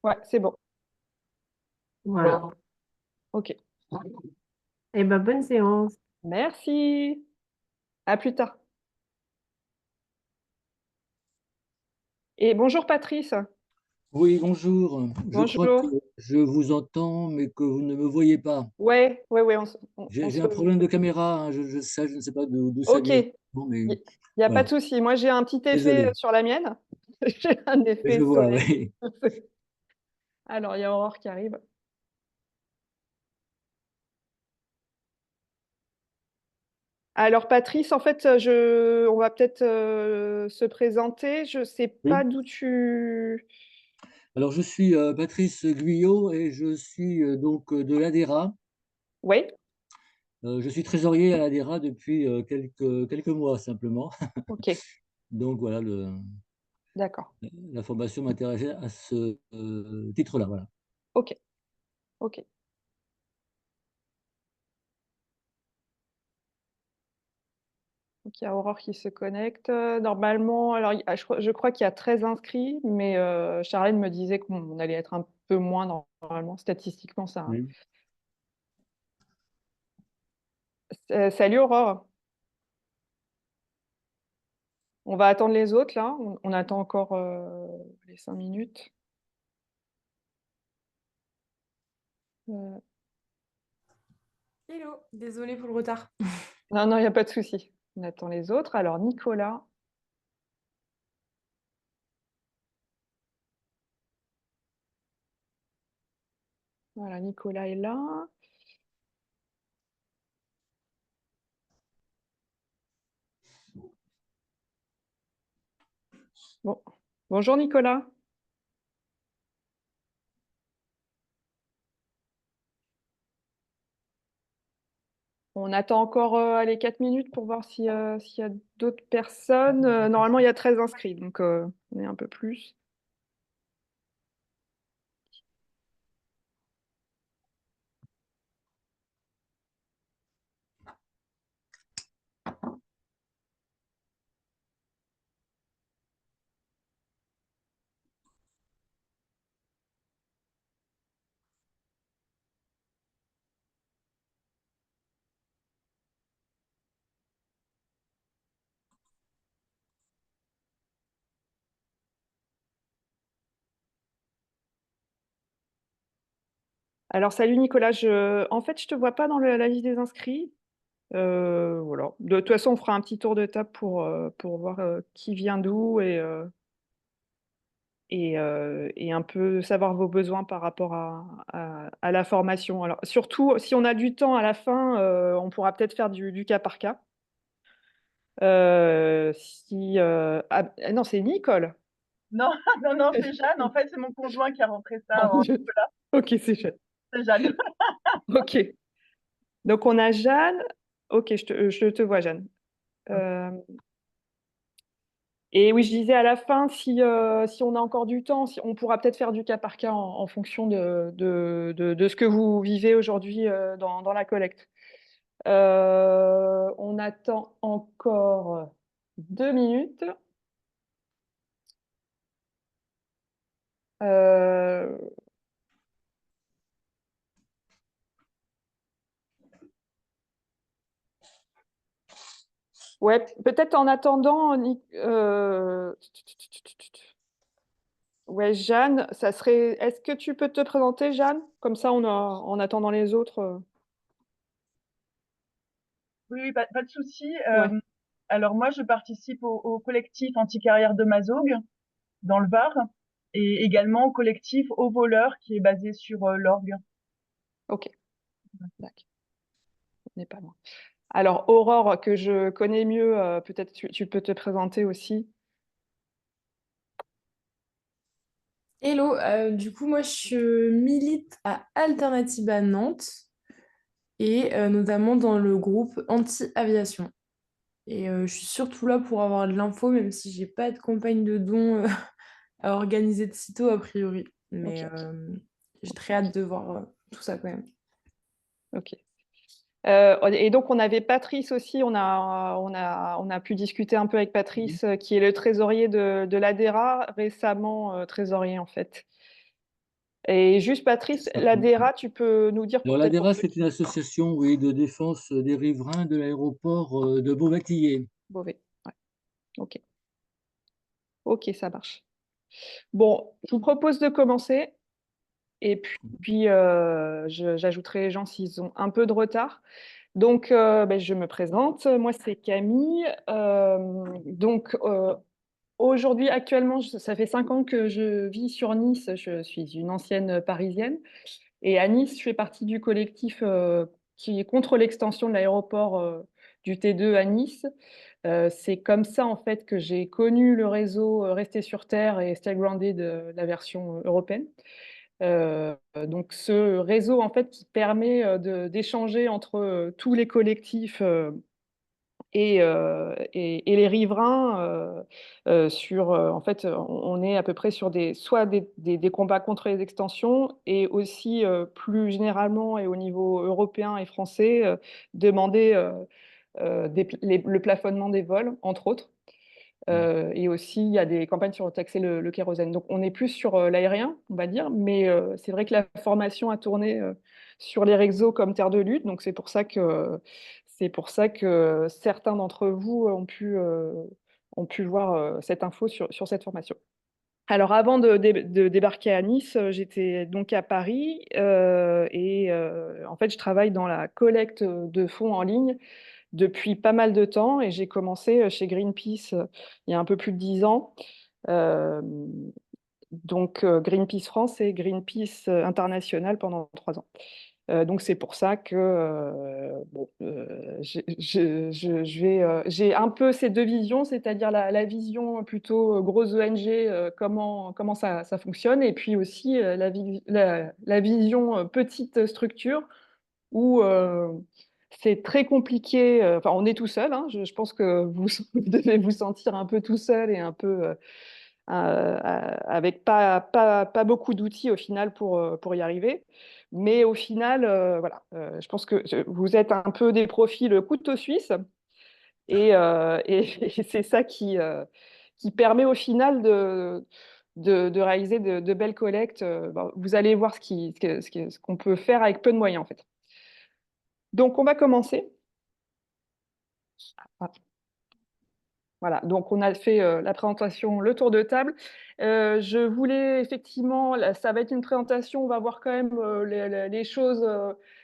Ouais, c'est bon. Voilà. Ok. Et ben, bonne séance. Merci. À plus tard. Et bonjour Patrice. Oui, bonjour. Je crois que Bonjour. je vous entends, mais que vous ne me voyez pas. Ouais, ouais, ouais, on J'ai se... un problème de caméra, hein, je ne sais pas d'où ça Ok. vient exactement, mais Il n'y a pas de voilà. souci. Moi, j'ai un petit effet Désolé. sur la mienne. J'ai un Mais effet je vois, soleil. oui. Alors, il y a Aurore qui arrive. Alors, Patrice, en fait, on va peut-être se présenter. Je ne sais pas Oui. d'où tu... Alors, je suis Patrice Guyot et je suis donc de l'ADERA. Oui, Je suis trésorier à l'ADERA depuis quelques mois simplement. ok, Donc voilà, d'accord. la formation m'intéressait à ce titre-là. Voilà. Ok, ok. Donc, il y a Aurore qui se connecte. Normalement, alors, je crois qu'il y a 13 inscrits, mais Charlène me disait qu'on allait être un peu moins normalement, statistiquement, ça. Oui. Salut Aurore. On va attendre les autres là. On attend encore les 5 minutes. Euh, Hello, désolée pour le retard. Non, non, il n'y a pas de souci. On attend les autres. Alors, Nicolas. Voilà, Nicolas est là. Bon. Bonjour Nicolas. On attend encore allez, 4 minutes pour voir s'il y a d'autres personnes. Normalement, il y a 13 inscrits, donc on est un peu plus. Alors, salut Nicolas. En fait, je ne te vois pas dans la liste des inscrits. Voilà. De toute façon, on fera un petit tour de table pour voir qui vient d'où et un peu savoir vos besoins par rapport à la formation. Alors, surtout, si on a du temps à la fin, on pourra peut-être faire du cas par cas. Non, c'est Nicole. Non, non, non, c'est Jeanne. En fait, c'est mon conjoint qui a rentré ça en Nicolas. Ok, c'est Jeanne. C'est Jeanne. Ok. Donc, on a Jeanne. Ok, je te vois, Jeanne. Euh, Et oui, je disais à la fin, si on a encore du temps, on pourra peut-être faire du cas par cas en fonction de ce que vous vivez aujourd'hui dans la collecte. On attend encore 2 minutes. Euh, ouais, peut-être en attendant, ouais, Jeanne, ça serait. Est-ce que tu peux te présenter, Jeanne? Comme ça, en attendant les autres. Oui, oui, pas de souci. Ouais, Alors moi, je participe au collectif anti-carrière de Mazog dans le Var et également au collectif Au Voleur qui est basé sur l'orgue. ok, d'accord, on n'est pas loin. Alors, Aurore, que je connais mieux, peut-être tu peux te présenter aussi. Hello, du coup, moi je milite à Alternativa Nantes et notamment dans le groupe anti-aviation. Et je suis surtout là pour avoir de l'info, même si j'ai pas de campagne de dons à organiser de sitôt a priori. Mais Ok, j'ai très hâte de voir tout ça quand même. ok. Et donc, on avait Patrice aussi, on a pu discuter un peu avec Oui. Patrice, qui est le trésorier de l'ADERA, récemment trésorier en fait. Et juste, Patrice, l'ADERA, tu peux nous dire Alors peut-être pour l'ADERA, ceux c'est qui une association, oui, de défense des riverains de l'aéroport de Beauvais-Tillé. Beauvais. Ouais. Ok. Ok, ça marche. Bon, je vous propose de commencer. Et puis, j'ajouterai les gens s'ils ont un peu de retard. Donc, ben, je me présente. Moi, c'est Camille. Donc, aujourd'hui, actuellement, ça fait 5 ans que je vis sur Nice. Je suis une ancienne parisienne. Et à Nice, je fais partie du collectif qui est contre l'extension de l'aéroport du T2 à Nice. C'est comme ça, en fait, que j'ai connu le réseau Rester sur Terre et Stay Grounded de la version européenne. Donc ce réseau en fait qui permet d'échanger entre tous les collectifs et les riverains sur en fait on est à peu près sur soit des combats contre les extensions et aussi plus généralement et au niveau européen et français demander le plafonnement des vols entre autres. Et aussi, il y a des campagnes sur taxer le kérosène. Donc, on est plus sur l'aérien, on va dire, mais c'est vrai que la formation a tourné sur les réseaux comme terre de lutte. Donc, c'est pour ça que certains d'entre vous ont pu voir cette info sur cette formation. Alors, avant de débarquer à Nice, j'étais donc à Paris et en fait, je travaille dans la collecte de fonds en ligne depuis pas mal de temps et j'ai commencé chez Greenpeace il y a un peu plus de 10 ans. Euh, donc Greenpeace France et Greenpeace International pendant 3 ans. Donc c'est pour ça que bon, j'ai un peu ces deux visions, c'est-à-dire la vision plutôt grosse ONG, comment ça fonctionne, et puis aussi la vision petite structure où c'est très compliqué. Enfin, on est tout seul, hein, je pense que vous, vous devez vous sentir un peu tout seul et un peu avec pas beaucoup d'outils au final pour y arriver. Mais au final, voilà, je pense que vous êtes un peu des profils couteau suisse et c'est ça qui permet au final de réaliser de belles collectes. Bon, vous allez voir ce qu'on peut faire avec peu de moyens en fait. Donc, on va commencer. Ah, voilà, donc on a fait la présentation, le tour de table. Je voulais effectivement, là, ça va être une présentation, on va voir quand même les choses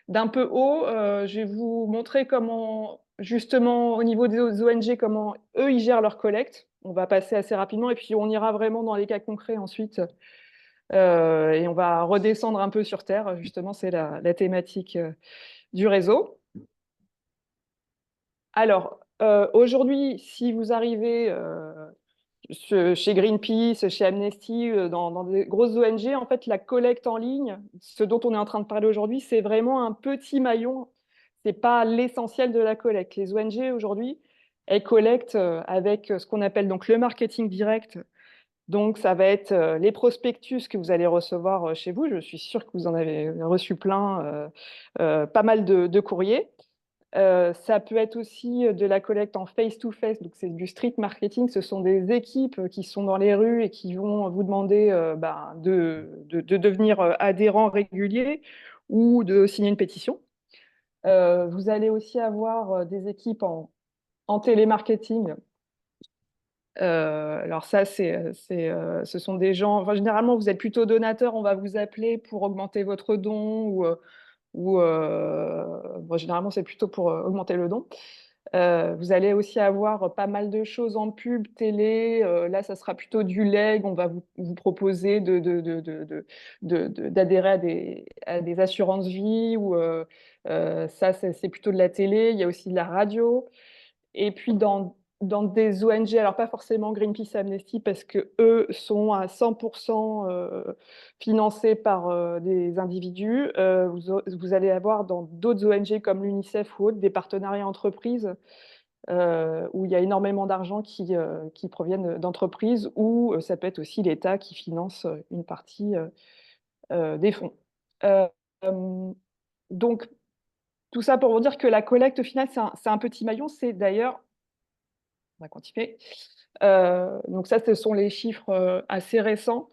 d'un peu haut. Je vais vous montrer comment, justement, au niveau des ONG, comment eux, ils gèrent leur collecte. On va passer assez rapidement et puis on ira vraiment dans les cas concrets ensuite. Et on va redescendre un peu sur Terre, justement, c'est la thématique du réseau. Alors, aujourd'hui, si vous arrivez chez Greenpeace, chez Amnesty, dans des grosses ONG, en fait, la collecte en ligne, ce dont on est en train de parler aujourd'hui, c'est vraiment un petit maillon. Ce n'est pas l'essentiel de la collecte. Les ONG, aujourd'hui, elles collectent avec ce qu'on appelle donc le marketing direct. Donc, ça va être les prospectus que vous allez recevoir chez vous. Je suis sûre que vous en avez reçu plein, pas mal de courriers. Ça peut être aussi de la collecte en face-to-face, donc c'est du street marketing. Ce sont des équipes qui sont dans les rues et qui vont vous demander de devenir adhérent régulier ou de signer une pétition. Vous allez aussi avoir des équipes en télémarketing. Alors ça, ce sont des gens, enfin, généralement, vous êtes plutôt donateur, on va vous appeler pour augmenter votre don bon, généralement, c'est plutôt pour augmenter le don. Vous allez aussi avoir pas mal de choses en pub, télé. Là, ça sera plutôt du leg. On va vous proposer d'adhérer à des assurances vie. Ça, c'est plutôt de la télé. Il y a aussi de la radio. Et puis, dans des ONG, alors pas forcément Greenpeace Amnesty, parce que eux sont à 100% financés par des individus. Vous allez avoir dans d'autres ONG comme l'UNICEF ou autres des partenariats entreprises où il y a énormément d'argent qui proviennent d'entreprises, ou ça peut être aussi l'État qui finance une partie des fonds. Euh, euh, donc, tout ça pour vous dire que la collecte, au final, c'est un petit maillon. C'est d'ailleurs, on va continuer. Donc ça, ce sont les chiffres assez récents.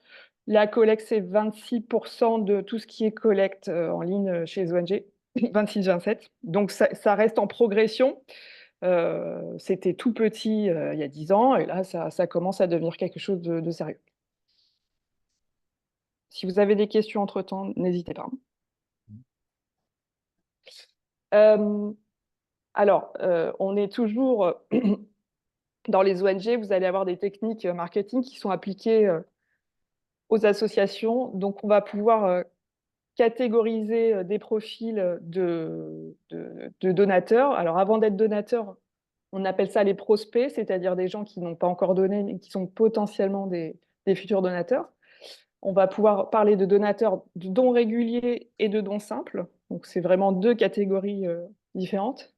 La collecte, c'est 26% de tout ce qui est collecte en ligne chez les ONG, 26-27. Donc, ça reste en progression. C'était tout petit il y a 10 ans, et là, ça commence à devenir quelque chose de sérieux. Si vous avez des questions entre-temps, n'hésitez pas. Alors, on est toujours dans les ONG, vous allez avoir des techniques marketing qui sont appliquées aux associations. Donc, on va pouvoir catégoriser des profils de donateurs. Alors, avant d'être donateur, on appelle ça les prospects, c'est-à-dire des gens qui n'ont pas encore donné, mais qui sont potentiellement des futurs donateurs. On va pouvoir parler de donateurs de dons réguliers et de dons simples. Donc, c'est vraiment deux catégories différentes.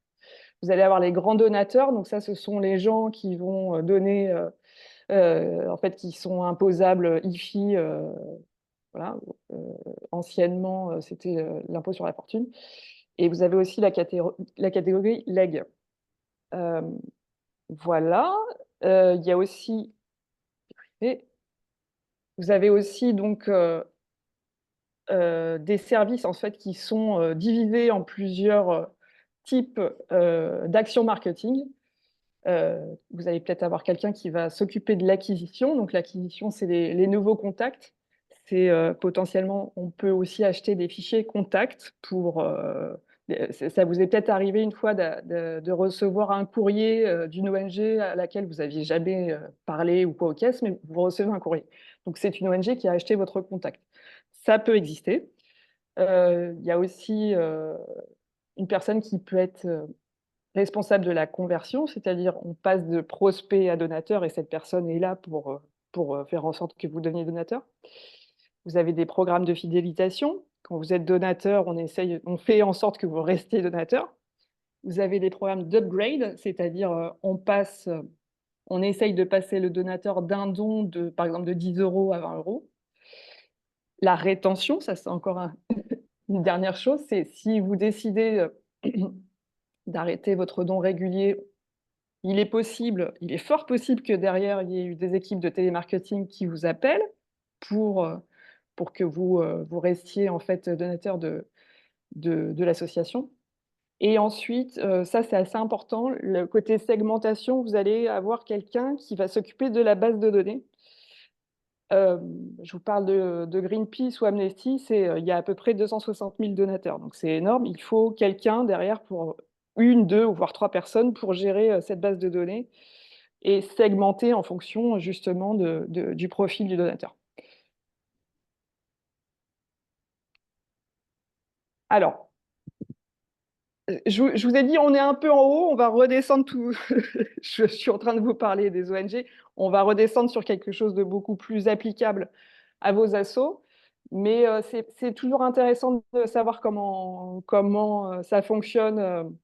Vous allez avoir les grands donateurs. Donc, ça, ce sont les gens qui vont donner, en fait, qui sont imposables IFI. Voilà. Anciennement, c'était l'impôt sur la fortune. Et vous avez aussi la catégorie leg. Voilà. Il y a aussi... Vous avez aussi donc des services en fait qui sont divisés en plusieurs types d'actions marketing. Vous allez peut-être avoir quelqu'un qui va s'occuper de l'acquisition. Donc l'acquisition, c'est les nouveaux contacts. C'est potentiellement, on peut aussi acheter des fichiers contacts pour... ça vous est peut-être arrivé une fois de recevoir un courrier d'une ONG à laquelle vous n'aviez jamais parlé ou quoi aux caisses, mais vous recevez un courrier. Donc c'est une ONG qui a acheté votre contact. Ça peut exister. Il y a aussi une personne qui peut être responsable de la conversion, c'est-à-dire on passe de prospect à donateur et cette personne est là pour faire en sorte que vous deveniez donateur. Vous avez des programmes de fidélisation. Quand vous êtes donateur, on fait en sorte que vous restiez donateur. Vous avez des programmes d'upgrade, c'est-à-dire on essaye de passer le donateur d'un don, par exemple, de 10 € à 20 €. La rétention, ça c'est encore une dernière chose, c'est si vous décidez d'arrêter votre don régulier, il est fort possible que derrière, il y ait eu des équipes de télémarketing qui vous appellent pour que vous restiez en fait donateur de l'association. Et ensuite, ça c'est assez important, le côté segmentation, vous allez avoir quelqu'un qui va s'occuper de la base de données. Je vous parle de Greenpeace ou Amnesty, il y a à peu près 260 000 donateurs, donc c'est énorme. Il faut quelqu'un derrière pour 1, 2 ou voire 3 personnes pour gérer cette base de données et segmenter en fonction justement du profil du donateur. Alors, je vous ai dit, on est un peu en haut, on va redescendre tout. Je suis en train de vous parler des ONG. On va redescendre sur quelque chose de beaucoup plus applicable à vos assos. Mais c'est toujours intéressant de savoir comment ça fonctionne,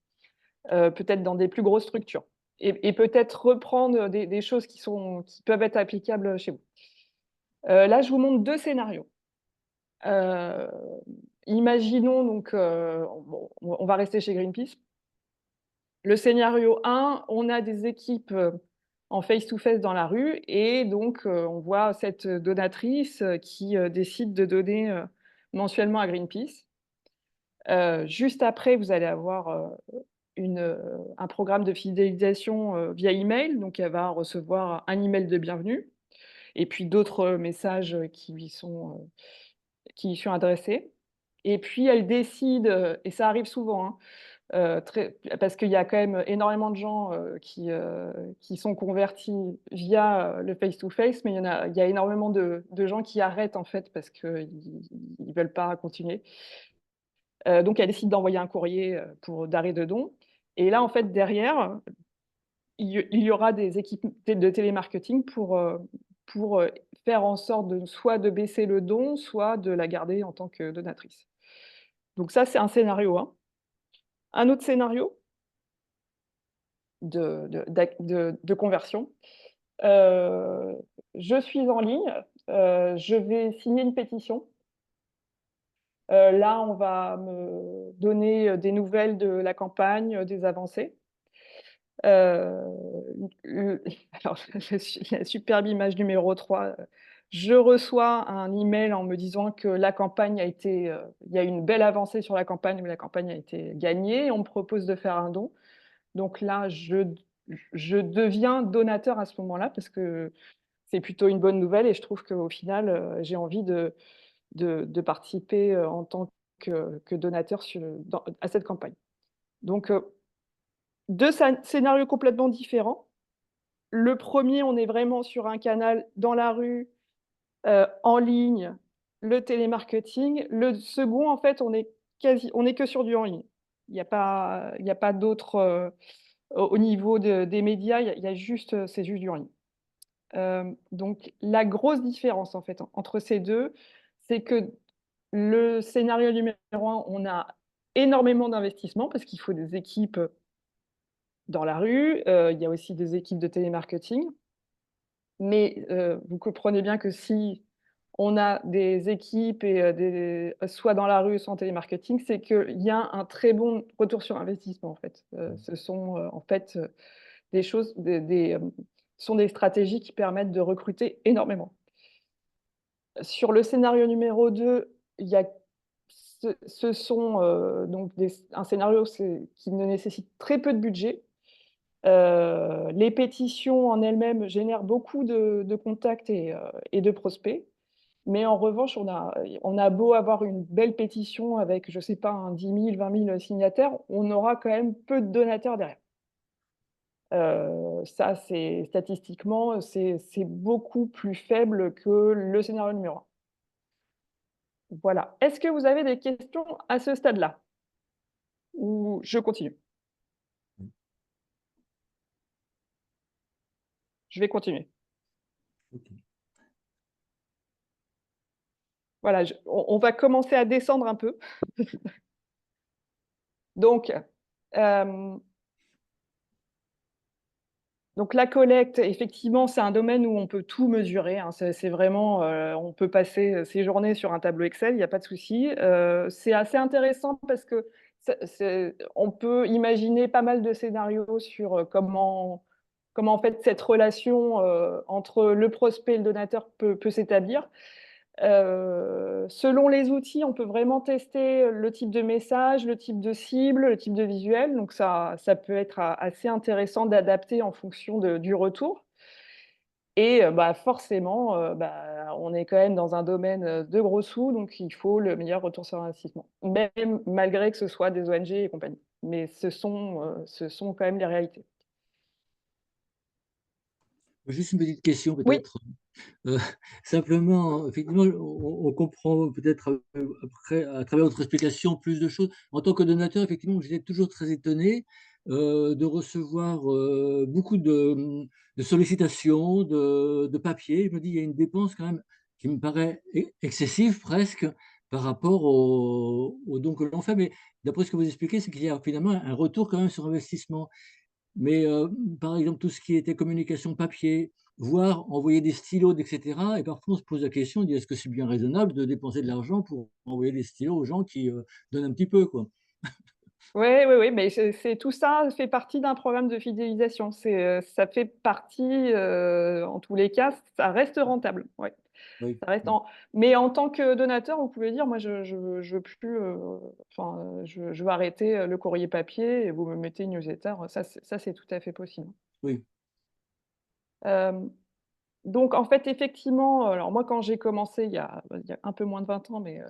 peut-être dans des plus grosses structures. Et peut-être reprendre des choses qui peuvent être applicables chez vous. Là, je vous montre 2 scénarios. Imaginons donc, on va rester chez Greenpeace. Le scénario 1, on a des équipes en face-to-face dans la rue et donc on voit cette donatrice qui décide de donner mensuellement à Greenpeace. Juste après, vous allez avoir un programme de fidélisation via email, donc elle va recevoir un email de bienvenue et puis d'autres messages qui lui sont adressés. Et puis elle décide, et ça arrive souvent, hein, parce qu'il y a quand même énormément de gens qui sont convertis via le face-to-face, mais il y a énormément de gens qui arrêtent en fait parce qu'ils ne veulent pas continuer. Donc elle décide d'envoyer un courrier d'arrêt de don. Et là, en fait, derrière, il y aura des équipes de télémarketing pour faire en sorte soit de baisser le don, soit de la garder en tant que donatrice. Donc ça, c'est un scénario 1. Un autre scénario de conversion. Je suis en ligne, je vais signer une pétition. Là, on va me donner des nouvelles de la campagne, des avancées. Alors, la superbe image numéro 3, je reçois un email en me disant que la campagne a été, il y a une belle avancée sur la campagne, où la campagne a été gagnée, et on me propose de faire un don. Donc là, je deviens donateur à ce moment-là, parce que c'est plutôt une bonne nouvelle, et je trouve qu'au final, j'ai envie de participer en tant que donateur à cette campagne. Donc, deux scénarios complètement différents. Le premier, on est vraiment sur un canal dans la rue, en ligne, le télémarketing. Le second, en fait, on est que sur du en ligne. Il y a pas d'autre, au niveau des médias, il y a juste, c'est juste du en ligne. Donc la grosse différence, en fait, entre ces deux, c'est que le scénario numéro 1, on a énormément d'investissement parce qu'il faut des équipes dans la rue, il y a aussi des équipes de télémarketing. Mais vous comprenez bien que si on a des équipes et soit dans la rue, soit en télémarketing, c'est qu'il y a un très bon retour sur investissement, en fait. Ce sont, en fait, des choses, sont des stratégies qui permettent de recruter énormément. Sur le scénario numéro 2, il y a ce sont, donc un scénario qui ne nécessite très peu de budget. Les pétitions en elles-mêmes génèrent beaucoup de contacts et de prospects. Mais en revanche, on a beau avoir une belle pétition avec, je sais pas, 10 000, 20 000 signataires, on aura quand même peu de donateurs derrière. Ça, c'est statistiquement, c'est beaucoup plus faible que le scénario numéro 1. Voilà. Est-ce que vous avez des questions à ce stade-là? Ou je continue? Je vais continuer. Ok. Voilà, on va commencer à descendre un peu. Donc, la collecte, effectivement, c'est un domaine où on peut tout mesurer, hein. C'est vraiment, on peut passer ses journées sur un tableau Excel, il y a pas de souci. C'est assez intéressant parce que on peut imaginer pas mal de scénarios sur, comment en fait cette relation, entre le prospect et le donateur peut s'établir. Selon les outils, on peut vraiment tester le type de message, le type de cible, le type de visuel. Donc ça peut être assez intéressant d'adapter en fonction du retour. Et bah, forcément, on est quand même dans un domaine de gros sous, donc il faut le meilleur retour sur investissement, même malgré que ce soit des ONG et compagnie. Mais ce sont quand même les réalités. Juste une petite question Oui. peut-être. Heu, simplement, effectivement, on comprend peut-être, après à travers votre explication plus de choses. En tant que donateur, effectivement, j'étais toujours très étonné, de recevoir, beaucoup de sollicitations, de papiers. Je me dis: «Il y a une dépense quand même qui me paraît excessive presque par rapport aux dons que l'on fait». Mais d'après ce que vous expliquez, c'est qu'il y a finalement un retour quand même sur investissement. Mais, par exemple, tout ce qui était communication papier, voire envoyer des stylos et cetera, et parfois on se pose la question, on dit: «Est-ce que c'est bien raisonnable de dépenser de l'argent pour envoyer des stylos aux gens qui, donnent un petit peu, quoi?» Oui, mais c'est tout ça fait partie d'un programme de fidélisation. Ça fait partie, en tous les cas, ça reste rentable, ouais. Oui. Ça reste Mmh. mais en tant que donateur, vous pouvez dire: «Moi, je veux plus, enfin, je veux arrêter, le courrier papier et vous me mettez une newsletter». Ça, c'est tout à fait possible. Oui. Hem Donc en fait, effectivement, alors moi, quand j'ai commencé il y a un peu moins de 20 ans, mais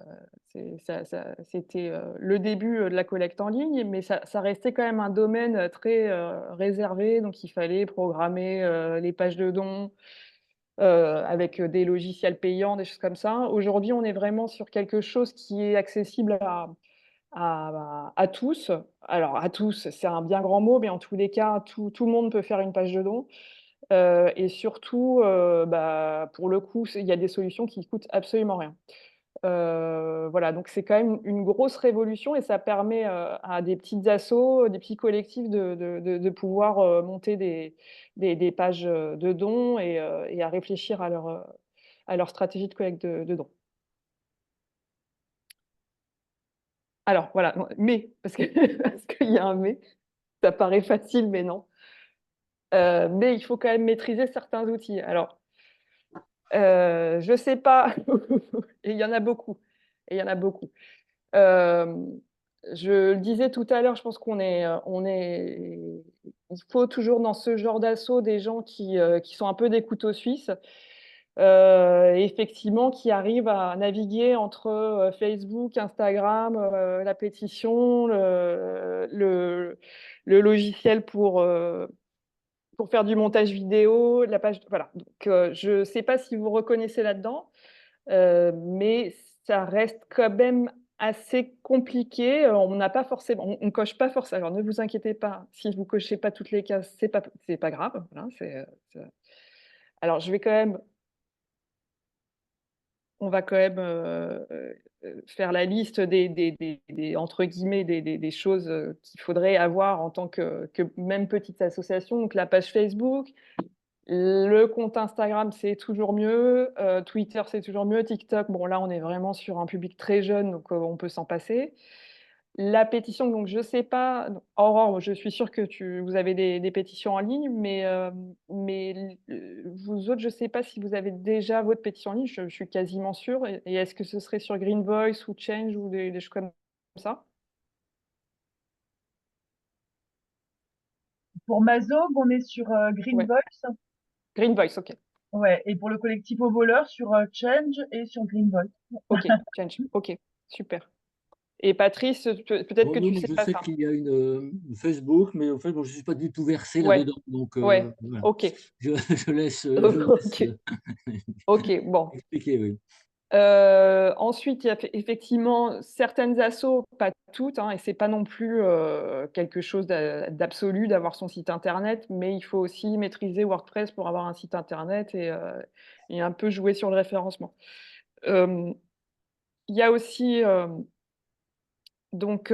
c'était, le début, de la collecte en ligne, mais ça restait quand même un domaine, très, réservé. Donc il fallait programmer, les pages de dons, avec, des logiciels payants, des choses comme ça. Aujourd'hui, on est vraiment sur quelque chose qui est accessible à tous. Alors à tous, c'est un bien grand mot, mais en tous les cas, tout le monde peut faire une page de don. Et surtout, pour le coup, il y a des solutions qui coûtent absolument rien. Voilà, donc c'est quand même une grosse révolution, et ça permet, à des petites assos, des petits collectifs de pouvoir, monter des pages, de dons, et à réfléchir à leur stratégie de collecte de dons. Alors voilà, mais parce que parce qu'il y a un mais, ça paraît facile, mais non. Mais il faut quand même maîtriser certains outils. Alors, Je sais pas. Et il y en a beaucoup. Et il y en a beaucoup. Je le disais tout à l'heure, je pense il faut toujours dans ce genre d'assaut des gens qui sont un peu des couteaux suisses, effectivement, qui arrivent à naviguer entre Facebook, Instagram, la pétition, le logiciel pour faire du montage vidéo, la page. Voilà. Donc, je ne sais pas si vous reconnaissez là-dedans. Mais ça reste quand même assez compliqué. On n'a pas forcément, on coche pas forcément. Alors ne vous inquiétez pas, si vous cochez pas toutes les cases, c'est pas grave. Voilà, alors je vais quand même, on va quand même faire la liste entre guillemets des choses qu'il faudrait avoir en tant que même petite association. Donc la page Facebook. Le compte Instagram, c'est toujours mieux. Twitter, c'est toujours mieux. TikTok, bon, là, on est vraiment sur un public très jeune, donc on peut s'en passer. La pétition, donc je sais pas. Aurore, je suis sûre que vous avez des pétitions en ligne, mais vous autres, je sais pas si vous avez déjà votre pétition en ligne. Je suis quasiment sûre. Et est-ce que ce serait sur Green Voice ou Change ou des choses comme ça? Pour Mazog, on est sur Green Ouais. Voice. Green Voice, ok. Ouais. Et pour le collectif aux voleurs, sur Change et sur Green Voice. Ok, Change, ok, super. Et Patrice, peut-être Bon, que oui, tu moi, sais je pas sais ça. qu'il y a une Facebook, mais en fait, bon, je ne suis pas du tout versé Ouais, là-dedans. Donc, ouais, voilà. ok. Je laisse, Ok, ok, bon. expliquer, oui. Ensuite, il y a effectivement certaines assos, pas toutes, hein, et c'est pas non plus quelque chose d'absolu d'avoir son site internet, mais il faut aussi maîtriser WordPress pour avoir un site internet et un peu jouer sur le référencement. Euh, Il y a aussi donc,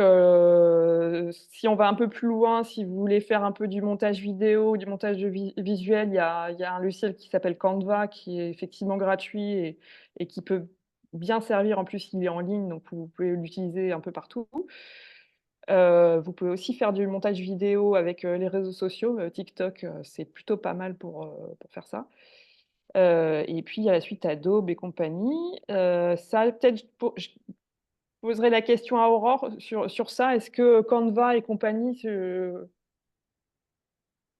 si on va un peu plus loin, si vous voulez faire un peu du montage vidéo, du montage de visuel, il y a un logiciel qui s'appelle Canva, qui est effectivement gratuit et qui peut bien servir. En plus, il est en ligne, donc vous pouvez l'utiliser un peu partout. Vous pouvez aussi faire du montage vidéo avec les réseaux sociaux. TikTok, c'est plutôt pas mal pour faire ça. Et puis, il y a la suite Adobe et compagnie. Ça, peut-être, je poserai la question à Aurore sur ça. Est-ce que Canva et compagnie,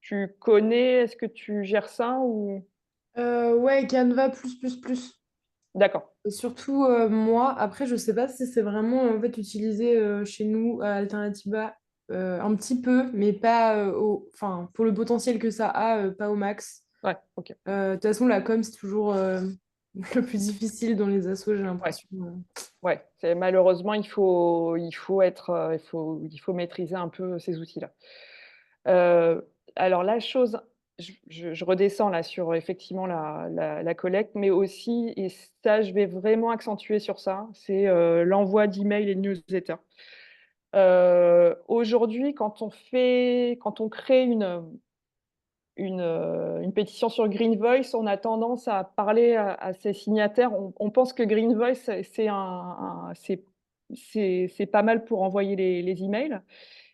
tu connais? Est-ce que tu gères ça ou... Ouais, Canva plus, plus, plus. D'accord. Et surtout, moi, après, je sais pas si c'est vraiment en fait utilisé chez nous à Alternativa un petit peu, mais pas enfin, pour le potentiel que ça a, pas au max. Ouais, ok. De toute façon, la com, c'est toujours le plus difficile dans les assos, j'ai Ouais, l'impression. ouais. Malheureusement, il faut maîtriser un peu ces outils-là. Euh, alors, la chose, je redescends là sur effectivement la collecte, mais aussi, et ça, je vais vraiment accentuer sur ça, c'est l'envoi d'emails et de newsletters. Aujourd'hui, quand on crée une pétition sur Green Voice, on a tendance à parler à ses signataires. On pense que Green Voice, c'est pas mal pour envoyer les emails.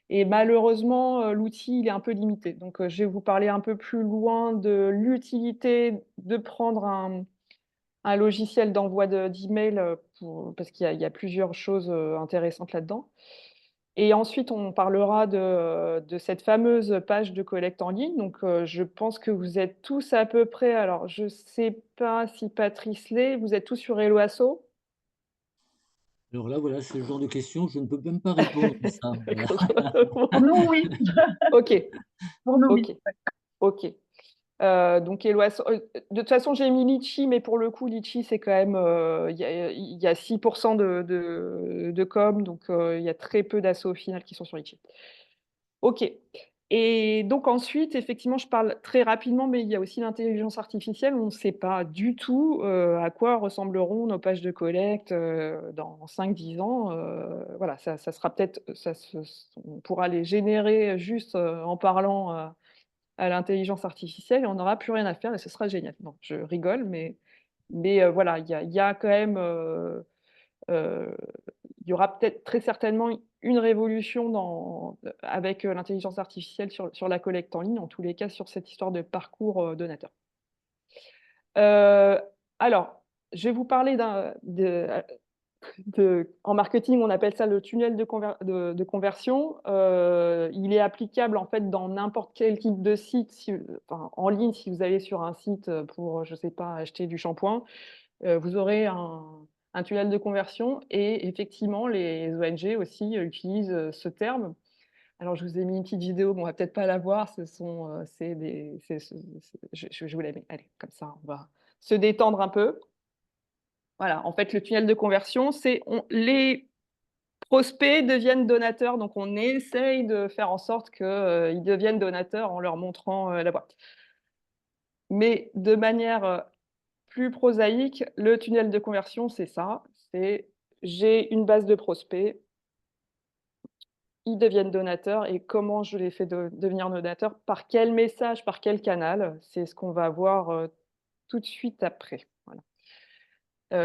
Et malheureusement, l'outil, il est un peu limité. Donc, je vais vous parler un peu plus loin de l'utilité de prendre un logiciel d'envoi d'email parce qu'il y a plusieurs choses intéressantes là-dedans. Et ensuite, on parlera de cette fameuse page de collecte en ligne. Donc, je pense que vous êtes tous à peu près. Alors, je ne sais pas si Patrice l'est. Vous êtes tous sur Helloasso? Alors là, voilà, c'est le genre de questions, je ne peux même pas répondre à ça. Voilà. Pour nous, oui. Ok, Pour nous, oui. ok, ok. Donc, Helloasso. De toute façon, j'ai mis Litchi, mais pour le coup, Litchi, c'est quand même. Il y a 6% de com, donc il y a très peu d'assos au final qui sont sur Litchi. Ok. Et donc ensuite, effectivement, je parle très rapidement, mais il y a aussi l'intelligence artificielle. On ne sait pas du tout à quoi ressembleront nos pages de collecte dans 5-10 ans. Voilà, ça sera peut-être, on pourra les générer juste en parlant à l'intelligence artificielle et on n'aura plus rien à faire et ce sera génial. Non, je rigole, mais voilà, il y a quand même euh, il y aura peut-être très certainement une révolution avec l'intelligence artificielle sur la collecte en ligne, en tous les cas sur cette histoire de parcours donateur. Alors, je vais vous parler en marketing, on appelle ça le tunnel de conversion. Il est applicable en fait dans n'importe quel type de site, enfin, en ligne. Si vous allez sur un site pour, je sais pas, acheter du shampoing, vous aurez un tunnel de conversion, et effectivement, les ONG aussi utilisent ce terme. Alors, je vous ai mis une petite vidéo, bon, on va peut-être pas la voir. Je vous la mets. Allez, comme ça, on va se détendre un peu. Voilà, en fait, le tunnel de conversion, c'est les prospects deviennent donateurs. Donc, on essaye de faire en sorte qu'ils deviennent donateurs en leur montrant la boîte. Mais de manière plus prosaïque, le tunnel de conversion, c'est ça. C'est j'ai une base de prospects, ils deviennent donateurs, et comment je les fais devenir donateurs, par quel message, par quel canal, c'est ce qu'on va voir tout de suite après. Voilà.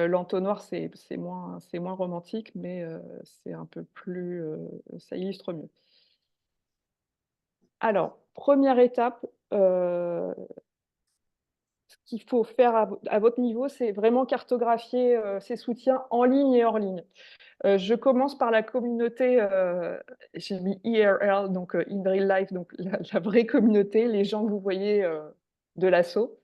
L'entonnoir, c'est moins romantique, mais c'est un peu plus, ça illustre mieux. Alors, première étape, ce qu'il faut faire à votre niveau, c'est vraiment cartographier ces soutiens en ligne et hors ligne. Je commence par la communauté, j'ai mis IRL, donc in real life, donc la vraie communauté, les gens que vous voyez de l'asso,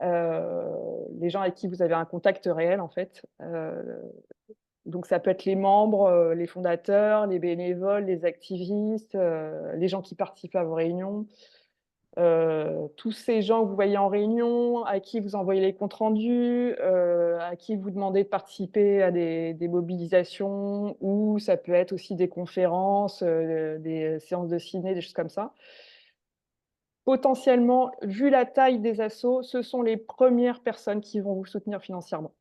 les gens avec qui vous avez un contact réel en fait. Donc ça peut être les membres, les fondateurs, les bénévoles, les activistes, les gens qui participent à vos réunions. Tous ces gens que vous voyez en réunion, à qui vous envoyez les comptes rendus, à qui vous demandez de participer à des mobilisations, ou ça peut être aussi des conférences, des séances de ciné, des choses comme ça. Potentiellement, vu la taille des assos, ce sont les premières personnes qui vont vous soutenir financièrement.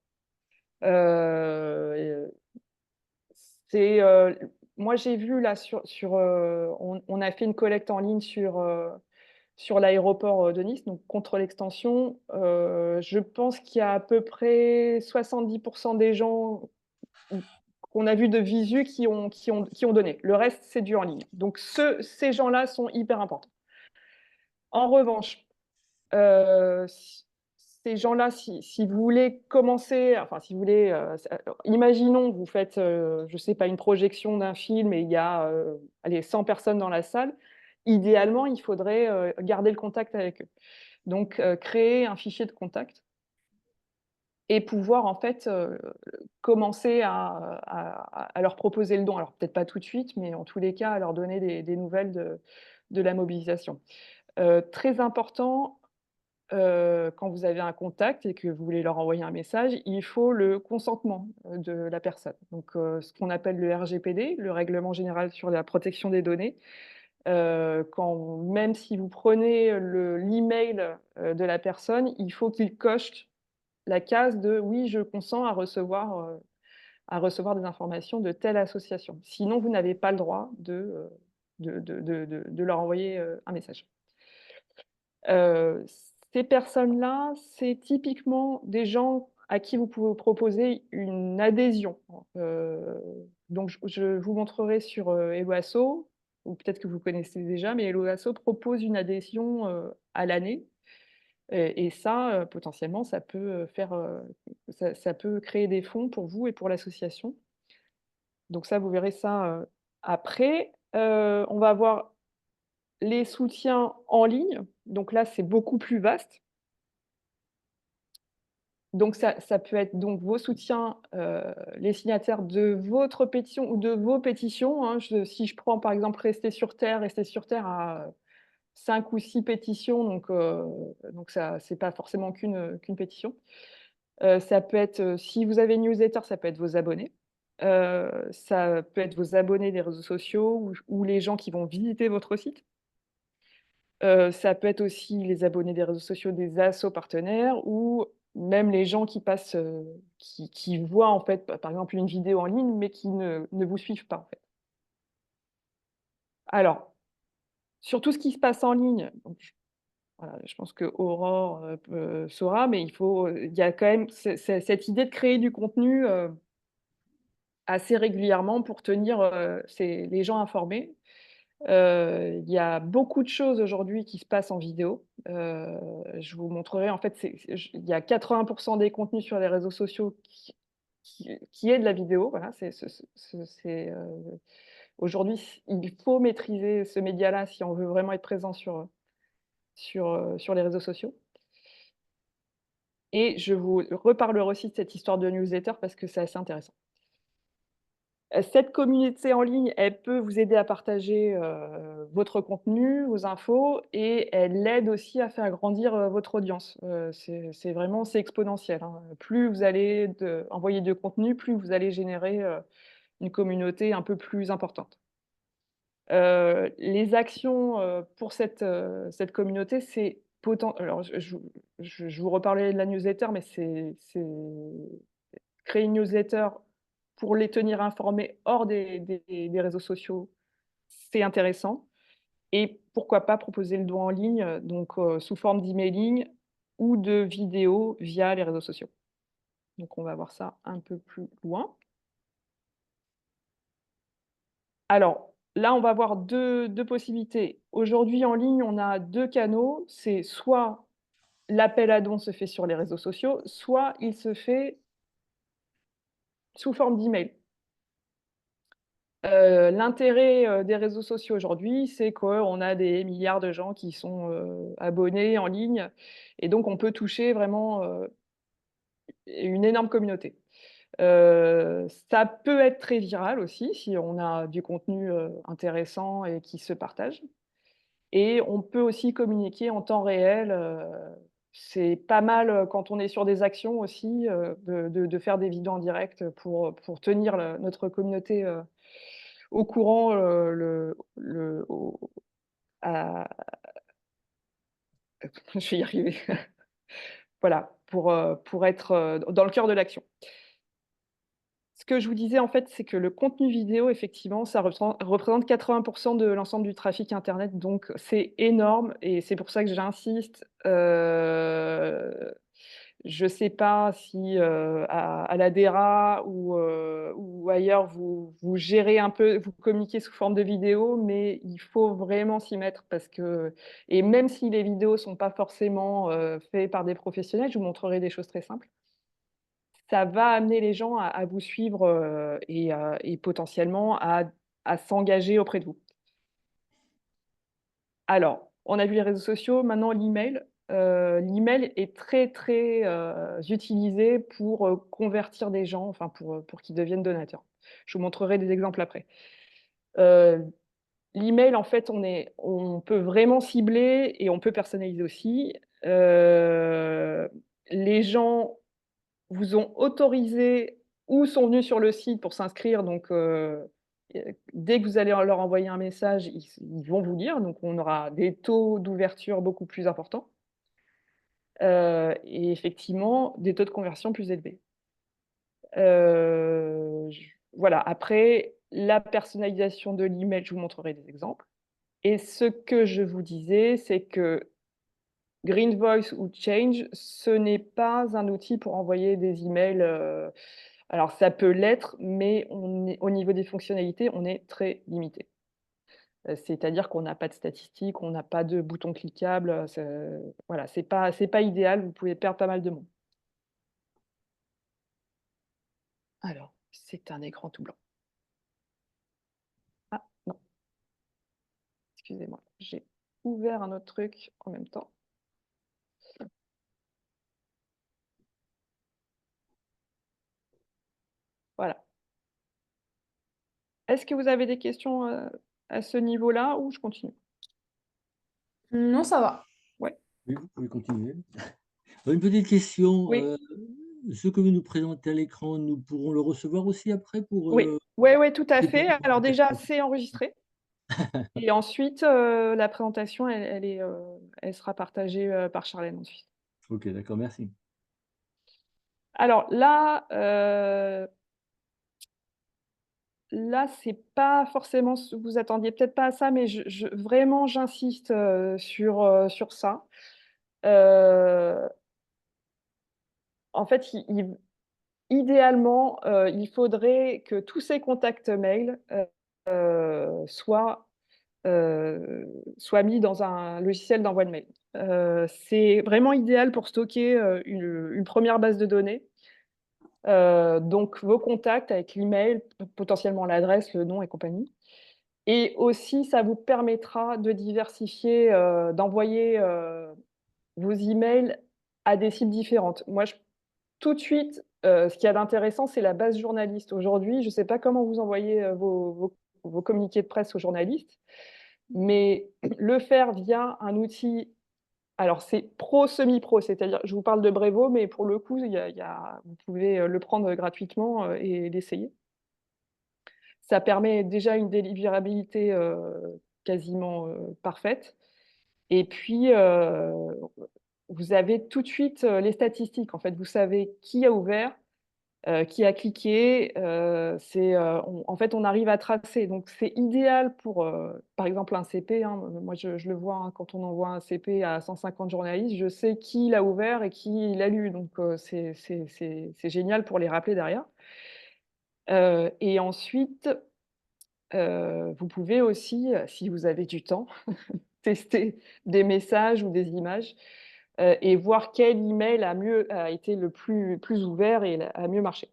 Moi, j'ai vu là on a fait une collecte en ligne sur l'aéroport de Nice, donc contre l'extension. Je pense qu'il y a à peu près 70% des gens qu'on a vu de visu qui ont donné. Le reste, c'est du en ligne. Donc ces gens-là sont hyper importants. En revanche, ces gens-là, si vous voulez commencer, enfin si vous voulez, imaginons que vous faites, je ne sais pas, une projection d'un film et il y a 100 personnes dans la salle. Idéalement, il faudrait garder le contact avec eux. Donc, créer un fichier de contact et pouvoir en fait commencer à leur proposer le don. Alors peut-être pas tout de suite, mais en tous les cas, à leur donner des nouvelles de la mobilisation. Très important, quand vous avez un contact et que vous voulez leur envoyer un message, il faut le consentement de la personne. Donc, ce qu'on appelle le RGPD, le Règlement général sur la protection des données. Même si vous prenez l'email de la personne, il faut qu'il coche la case de oui, je consens à recevoir des informations de telle association. Sinon, vous n'avez pas le droit de leur envoyer un message. Ces personnes-là, c'est typiquement des gens à qui vous pouvez proposer une adhésion. Donc je vous montrerai sur Hello Asso, ou peut-être que vous connaissez déjà, mais Hello Asso propose une adhésion à l'année. Et ça, potentiellement, ça peut ça peut créer des fonds pour vous et pour l'association. Donc ça, vous verrez ça après. On va voir les soutiens en ligne. Donc là, c'est beaucoup plus vaste. Donc ça peut être donc vos soutiens, les signataires de votre pétition ou de vos pétitions, hein. Si je prends par exemple Rester sur Terre a 5 ou 6 pétitions, donc ça, c'est pas forcément qu'une pétition. Ça peut être, si vous avez une newsletter, ça peut être vos abonnés. Ça peut être vos abonnés des réseaux sociaux ou les gens qui vont visiter votre site. Ça peut être aussi les abonnés des réseaux sociaux des assos partenaires, ou même les gens qui passent, qui voient en fait, par exemple, une vidéo en ligne, mais qui ne vous suivent pas, en fait. Alors, sur tout ce qui se passe en ligne, donc voilà, je pense qu'Aurore saura, mais il y a quand même cette idée de créer du contenu assez régulièrement pour tenir les gens informés. Il y a beaucoup de choses aujourd'hui qui se passent en vidéo. Je vous montrerai en fait, il y a 80 des contenus sur les réseaux sociaux qui est de la vidéo. Voilà, aujourd'hui, il faut maîtriser ce média-là si on veut vraiment être présent sur les réseaux sociaux. Et je vous reparlerai aussi de cette histoire de newsletter parce que c'est assez intéressant. Cette communauté en ligne, elle peut vous aider à partager, votre contenu, vos infos et elle aide aussi à faire grandir, votre audience. C'est exponentiel, hein. Plus vous allez envoyer de contenu, plus vous allez générer, une communauté un peu plus importante. Les actions, pour cette communauté, c'est alors je vous reparlerai de la newsletter, mais c'est créer une newsletter pour les tenir informés hors des réseaux sociaux, c'est intéressant et pourquoi pas proposer le don en ligne, donc sous forme d'emailing ou de vidéos via les réseaux sociaux. Donc on va voir ça un peu plus loin. Alors, là, on va voir deux possibilités. Aujourd'hui, en ligne, on a 2 canaux. C'est soit l'appel à dons se fait sur les réseaux sociaux, soit il se fait sous forme d'email. L'intérêt, des réseaux sociaux aujourd'hui, c'est qu'on a des milliards de gens qui sont, abonnés en ligne et donc on peut toucher vraiment, une énorme communauté. Ça peut être très viral aussi, si on a du contenu, intéressant et qui se partage et on peut aussi communiquer en temps réel, c'est pas mal, quand on est sur des actions aussi, de faire des vidéos en direct pour tenir notre communauté, au courant, le au à je vais y arriver. Voilà, pour être, dans le cœur de l'action. Ce que je vous disais, en fait, c'est que le contenu vidéo, effectivement, ça représente 80 de l'ensemble du trafic internet, donc c'est énorme et c'est pour ça que j'insiste. Je ne sais pas si, à la DERA ou ailleurs, vous gérez un peu, vous communiquez sous forme de vidéo, mais il faut vraiment s'y mettre parce que et même si les vidéos sont pas forcément, faites par des professionnels, je vous montrerai des choses très simples. Ça va amener les gens à vous suivre, et potentiellement à s'engager auprès de vous. Alors, on a vu les réseaux sociaux, maintenant l'email. L'email est très, très, utilisé pour, convertir des gens, enfin pour qu'ils deviennent donateurs. Je vous montrerai des exemples après. Heu, L'email, en fait, on peut vraiment cibler et on peut personnaliser aussi. Les gens vous ont autorisé ou sont venus sur le site pour s'inscrire, donc dès que vous allez leur envoyer un message, ils vont vous lire, donc on aura des taux d'ouverture beaucoup plus importants, et effectivement des taux de conversion plus élevés. J Voilà, après la personnalisation de l'email, je vous montrerai des exemples et ce que je vous disais, c'est que Green Voice ou Change, ce n'est pas un outil pour envoyer des emails, alors ça peut l'être, mais on est au niveau des fonctionnalités, on est très limité. C'est-à-dire qu'on n'a pas de statistiques, on n'a pas de bouton cliquable, voilà, c'est pas idéal, vous pouvez perdre pas mal de monde. Alors, c'est un écran tout blanc. Ah non, excusez-moi, j'ai ouvert un autre truc en même temps. Voilà. Est-ce que vous avez des questions, à ce niveau-là ou je continue? Non, ça va. Ouais. Oui, vous pouvez continuer. Une petite question, Oui, ce que vous nous présentez à l'écran, nous pourrons le recevoir aussi après pour, oui. Ouais, ouais, tout à c'est pas fait. encore Alors déjà, intéressant. c'est enregistré et ensuite, la présentation, elle sera partagée, par Charlène ensuite. OK, d'accord, merci. Alors là, c'est pas forcément ce vous attendiez peut-être pas à ça, mais vraiment j'insiste, sur ça. Heu, En fait, idéalement, il faudrait que tous ces contacts mail, soient soit mis dans un logiciel d'envoi de mail. C'est vraiment idéal pour stocker, une 1re base de données. Donc vos contacts avec l'email, potentiellement l'adresse, le nom et compagnie. Et aussi, ça vous permettra de diversifier, d'envoyer, vos emails à des cibles différentes. Moi, tout de suite, ce qu'il y a d'intéressant, c'est la base journaliste. Aujourd'hui, je ne sais pas comment vous envoyez, vos communiqués de presse aux journalistes, mais le faire via un outil, alors c'est pro, semi-pro, c'est-à-dire je vous parle de Brevo, mais pour le coup, vous pouvez, le prendre gratuitement, et l'essayer. Ça permet déjà une délivrabilité, quasiment, parfaite. Et puis, vous avez tout de suite, les statistiques. En fait, vous savez qui a ouvert, qui a cliqué, en fait, on arrive à tracer. Donc c'est idéal pour, par exemple, un CP, hein. Moi, je le vois, hein, quand on envoie un CP à 150 journalistes, je sais qui l'a ouvert et qui l'a lu. Donc c'est génial pour les rappeler derrière. Et ensuite, vous pouvez aussi, si vous avez du temps, tester des messages ou des images, et voir quel email a été le plus ouvert et a mieux marché.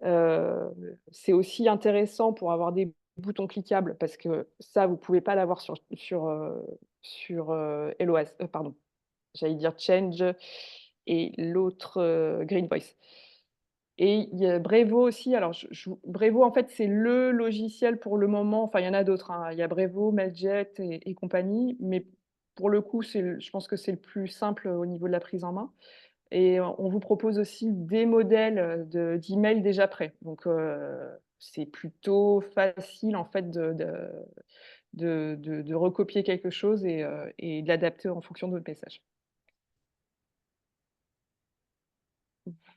Heu, c'est aussi intéressant pour avoir des boutons cliquables parce que ça, vous pouvez pas l'avoir sur Hello As pardon, j'allais dire Change et l'autre, Green Voice. Et il y a Brevo aussi. Alors Brevo, en fait, c'est le logiciel pour le moment, enfin, il y en a d'autres, hein. Il y a Brevo, Mailjet et compagnie, mais pour le coup, je pense que c'est le plus simple, au niveau de la prise en main. Et on vous propose aussi des modèles, d'emails déjà prêts. Donc c'est plutôt facile, en fait, de recopier quelque chose et de l'adapter en fonction de votre message.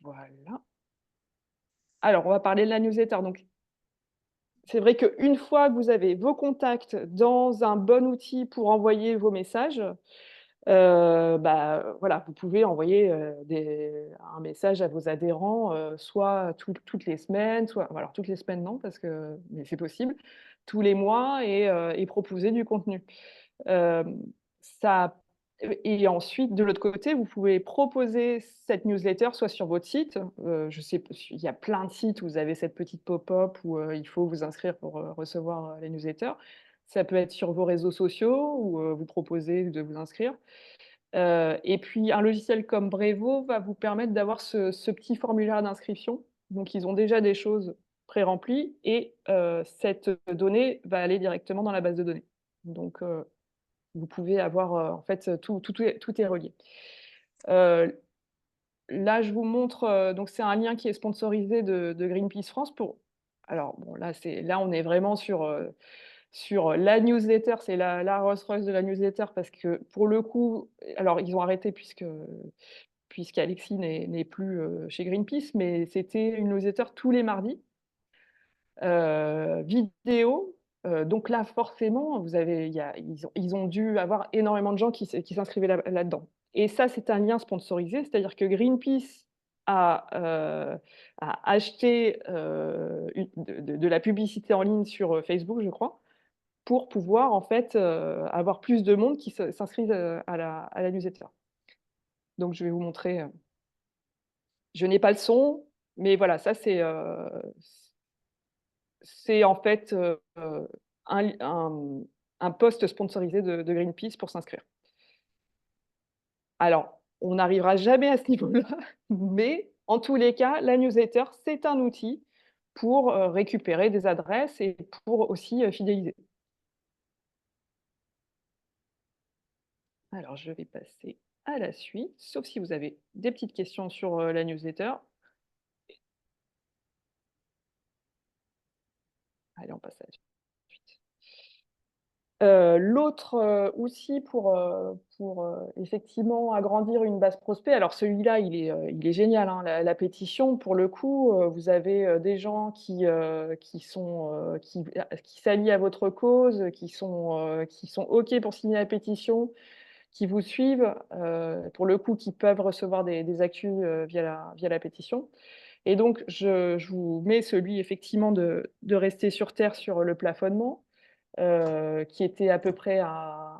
Voilà. Alors, on va parler de la newsletter. Donc c'est vrai qu'une fois que vous avez vos contacts dans un bon outil pour envoyer vos messages, bah, voilà, vous pouvez envoyer, un message à vos adhérents, soit toutes les semaines, soit alors toutes les semaines non, parce que mais c'est possible, tous les mois et proposer du contenu. Hem, ça et ensuite, de l'autre côté, vous pouvez proposer cette newsletter soit sur votre site, je sais p il y a plein de sites où vous avez cette petite pop-up où, il faut vous inscrire pour, recevoir, les newsletters. Ça peut être sur vos réseaux sociaux où, vous proposez de vous inscrire. Et puis un logiciel comme Brevo va vous permettre d'avoir ce petit formulaire d'inscription. Donc ils ont déjà des choses pré-remplies et cette donnée va aller directement dans la base de données. Donc vous pouvez avoir, en fait, tout est relié. Heu, là, je vous montre, donc c'est un lien qui est sponsorisé de Greenpeace France pour alors bon, là, on est vraiment sur la newsletter, c'est la Rolls Royce de la newsletter parce que pour le coup, alors ils ont arrêté puisqu'Alexis n'est plus, chez Greenpeace, mais c'était une newsletter tous les mardis, vidéo, donc là forcément vous avez il y a ils ont dû avoir énormément de gens qui s'inscrivaient là-dedans et ça, c'est un lien sponsorisé, c'est-à-dire que Greenpeace a, a acheté, une de la publicité en ligne sur, Facebook, je crois, pour pouvoir en fait, avoir plus de monde qui s'inscrivent, à la newsletter. Donc je vais vous montrer, je n'ai pas le son, mais voilà, ça c'est en fait, un post sponsorisé de Greenpeace pour s'inscrire. Alors, on n'arrivera jamais à ce niveau-là, mais en tous les cas, la newsletter, c'est un outil pour, récupérer des adresses et pour aussi, fidéliser. Alors, je vais passer à la suite, sauf si vous avez des petites questions sur, la newsletter. Allez, on passe à la suite. L'autre, outil pour effectivement agrandir une base prospect, alors celui-là, il est génial, hein. La pétition, pour le coup, vous avez, des gens qui s'allient à votre cause, qui sont OK pour signer la pétition, qui vous suivent, pour le coup, qui peuvent recevoir des actus, via la pétition. Et donc je vous mets celui effectivement de rester sur terre sur le plafonnement. qui était à peu près à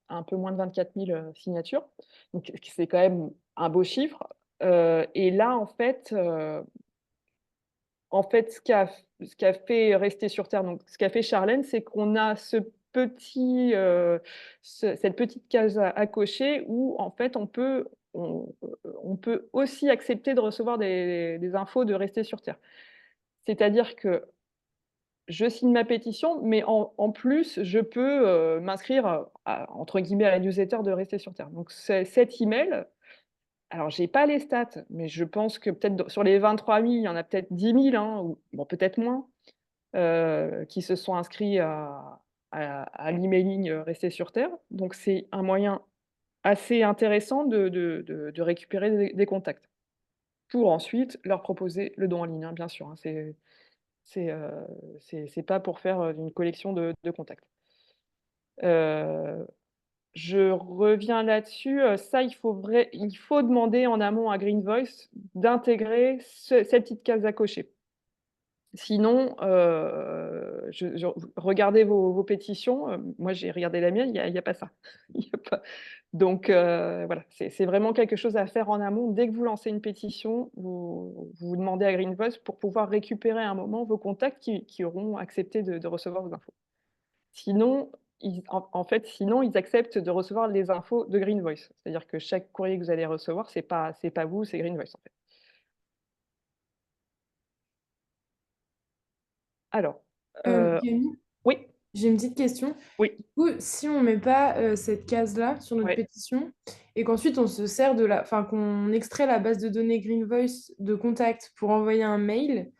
un peu moins de 24 000 signatures. Donc c'est quand même un beau chiffre. Et là, en fait, ce qu'a fait Rester sur terre, donc ce qu'a fait Charlène, c'est qu'on a cette petite case à cocher où, en fait, on peut aussi accepter de recevoir des infos de Rester sur terre. C'est-à-dire que je signe ma pétition, mais en plus, je peux m'inscrire, entre guillemets, à la newsletter de Rester sur terre. Donc cet email, alors j'ai pas les stats, mais je pense que peut-être sur les 23 000, il y en a peut-être 10 000, hein, ou bon, peut-être moins, qui se sont inscrits à l'emailing Rester sur terre. Donc c'est un moyen assez intéressant de récupérer des contacts pour ensuite leur proposer le don en ligne, hein, bien sûr, hein. C'est, heu, c'est pas pour faire, une collection de contacts. Heu, je reviens là-dessus, ça il faut demander en amont à Green Voice d'intégrer cette petite case à cocher. Sinon, je regardez vos pétitions, moi j'ai regardé la mienne, il y a pas ça. Il y a pas donc voilà, c'est vraiment quelque chose à faire en amont. Dès que vous lancez une pétition, vous demandez à Green Voice pour pouvoir récupérer à un moment vos contacts qui auront accepté de recevoir vos infos. Sinon, en fait, sinon ils acceptent de recevoir les infos de Green Voice. C'est-à-dire que chaque courrier que vous allez recevoir, c'est pas vous, c'est Green Voice, en fait. Alors, Camille, oui, j'ai une petite question. oui, Du coup, si on met pas cette case-là sur notre ouais. pétition et qu'ensuite on se sert enfin qu'on extrait la base de données Green Voice de contact pour envoyer un mail,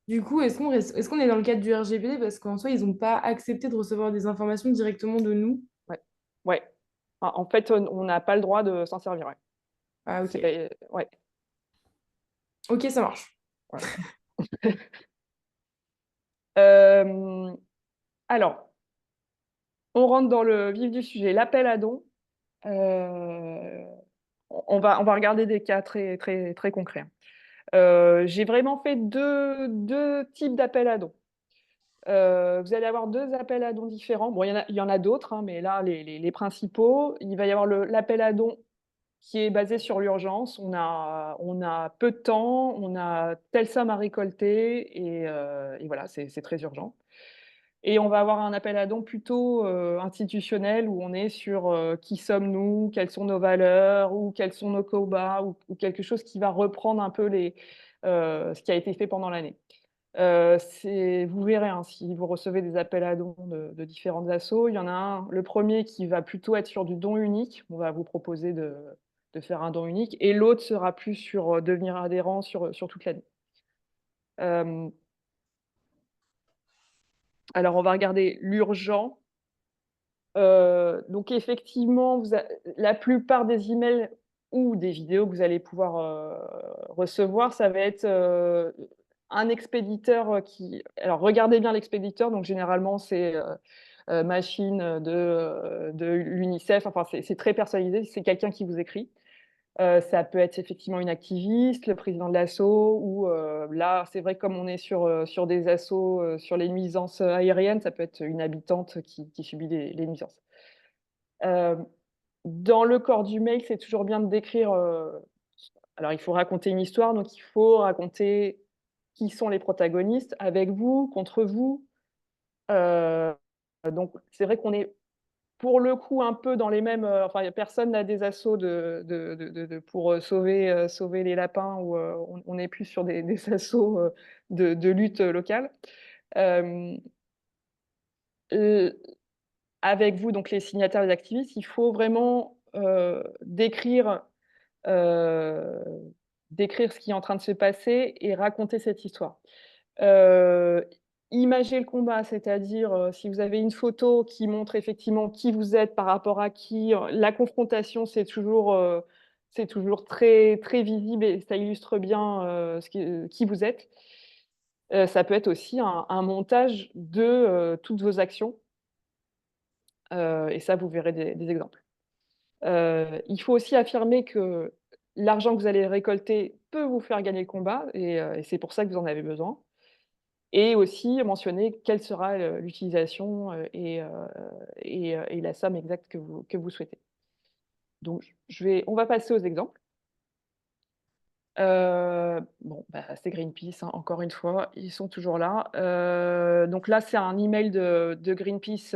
du coup, est-ce qu'on est dans le cadre du RGPD parce qu'en soi, ils n'ont pas accepté de recevoir des informations directement de nous? Ouais, ouais. En fait, on n'a pas le droit de s'en servir, ouais. Ah, ok. Ouais, Ok, ça marche. voilà. Hem, alors, on rentre dans le vif du sujet. L'appel à dons, heu, on va regarder des cas très très très concrets, hein. J'ai vraiment fait deux types d'appels à dons. Vous allez avoir 2 appels à dons différents. Bon, il y en a d'autres, hein, mais là, les principaux, il va y avoir l'appel à dons qui est basé sur l'urgence. On a peu de temps, on a telle somme à récolter et voilà, c'est très urgent. Et on va avoir un appel à dons plutôt, institutionnel où on est sur, qui sommes-nous? Quelles sont nos valeurs? Ou quels sont nos combats? Ou quelque chose qui va reprendre un peu ce qui a été fait pendant l'année. Vous verrez, hein, si vous recevez des appels à dons de différentes assos, il y en a un, le premier qui va plutôt être sur du don unique. On va vous proposer de faire un don unique et l'autre sera plus sur, devenir adhérent sur toute l'année. Hem, alors on va regarder l'urgent. Donc effectivement, la plupart des emails ou des vidéos que vous allez pouvoir, recevoir, ça va être, un expéditeur, qui alors regardez bien l'expéditeur, donc généralement c'est, Machine, de l'UNICEF, enfin c'est très personnalisé, c'est quelqu'un qui vous écrit. Ça peut être effectivement une activiste, le président de l'asso ou, là, c'est vrai que comme on est sur des assos, sur les nuisances, aériennes, ça peut être une habitante qui subit les nuisances. Hem, dans le corps du mail, c'est toujours bien de décrire, alors il faut raconter une histoire, donc il faut raconter qui sont les protagonistes, avec vous, contre vous. Heu, donc c'est vrai qu'on est pour le coup un peu dans les mêmes, enfin, personne n'a des assauts pour, sauver les lapins ou, on est plus sur des assauts, de lutte, locale. Hem, heu, avec vous, donc les signataires, les activistes, il faut vraiment, heu, décrire ce qui est en train de se passer et raconter cette histoire. Heu, imager le combat, c'est-à-dire, si vous avez une photo qui montre effectivement qui vous êtes par rapport à qui, la confrontation, c'est toujours très très visible et ça illustre bien, qui vous êtes. Ça peut être aussi un montage de, toutes vos actions, et ça, vous verrez des exemples. Il faut aussi affirmer que l'argent que vous allez récolter peut vous faire gagner le combat et c'est pour ça que vous en avez besoin. et aussi mentionner quelle sera l'utilisation et la somme exacte que vous souhaitez. Donc on va passer aux exemples. Bon, bah, c'est Greenpeace, hein, encore une fois, ils sont toujours là. Donc là, c'est un email de Greenpeace,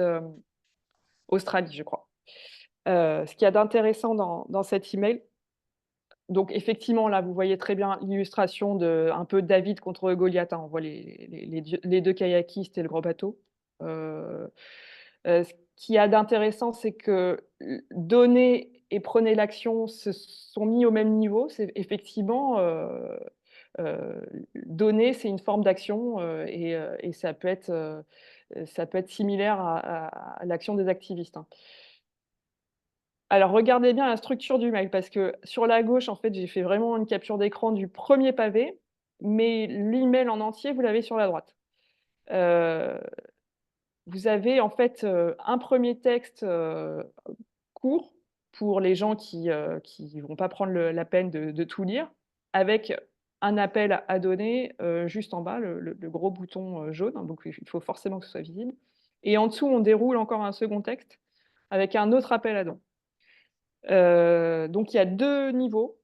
Australie, je crois. Ce qu'il y a d'intéressant dans cet email, donc effectivement, là, vous voyez très bien l'illustration de un peu David contre Goliath, hein. On voit les 2 kayakistes et le gros bateau. Heu Ce qu'il y a d'intéressant, c'est que donner et prenez l'action se sont mis au même niveau. C'est effectivement, heu, donner, c'est une forme d'action, et ça peut être similaire à l'action des activistes, hein. Alors regardez bien la structure du mail parce que sur la gauche, en fait, j'ai fait vraiment une capture d'écran du premier pavé, mais l'email en entier, vous l'avez sur la droite. Heu, Vous avez en fait, un premier texte, court pour les gens qui vont pas prendre la peine de tout lire, avec un appel à donner, juste en bas, le gros bouton, jaune, hein, donc il faut forcément que ce soit visible et en dessous, on déroule encore un second texte avec un autre appel à dons. Donc il y a 2 niveaux,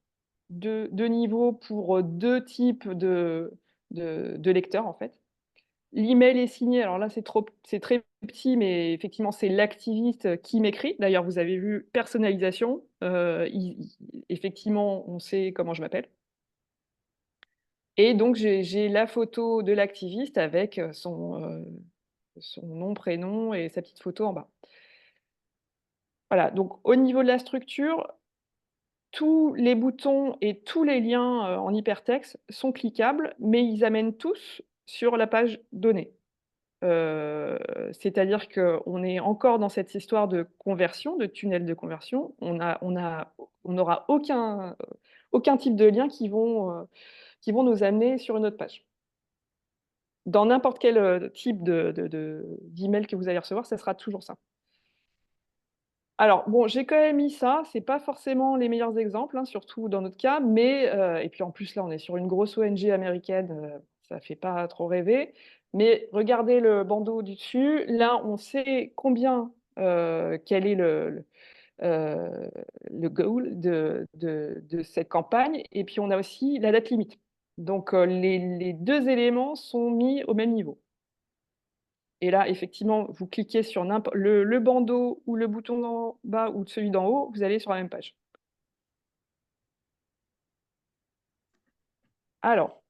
2 niveaux pour, 2 types de lecteurs, en fait. L'email est signé, alors là, c'est très petit, mais effectivement, c'est l'activiste qui m'écrit. D'ailleurs, vous avez vu personnalisation, il effectivement, on sait comment je m'appelle et donc j'ai la photo de l'activiste avec, son nom, prénom et sa petite photo en bas. Voilà, donc au niveau de la structure, tous les boutons et tous les liens, en hypertexte sont cliquables, mais ils amènent tous sur la page donnée. C'est-à-dire qu'on est encore dans cette histoire de conversion, de tunnel de conversion. On n'aura aucun type de lien qui vont nous amener sur une autre page. Dans n'importe quel, type d'email que vous allez recevoir, ça sera toujours ça. Alors bon, j'ai quand même mis ça, c'est pas forcément les meilleurs exemples, hein, surtout dans notre cas, mais et puis en plus là, on est sur une grosse ONG américaine, ça fait pas trop rêver. Mais regardez le bandeau du dessus, là, on sait combien, quel est le goal de cette campagne et puis on a aussi la date limite. Donc les 2 éléments sont mis au même niveau. Et là, effectivement, vous cliquez sur le bandeau ou le bouton d'en bas ou celui d'en haut, vous allez sur la même page. Alors,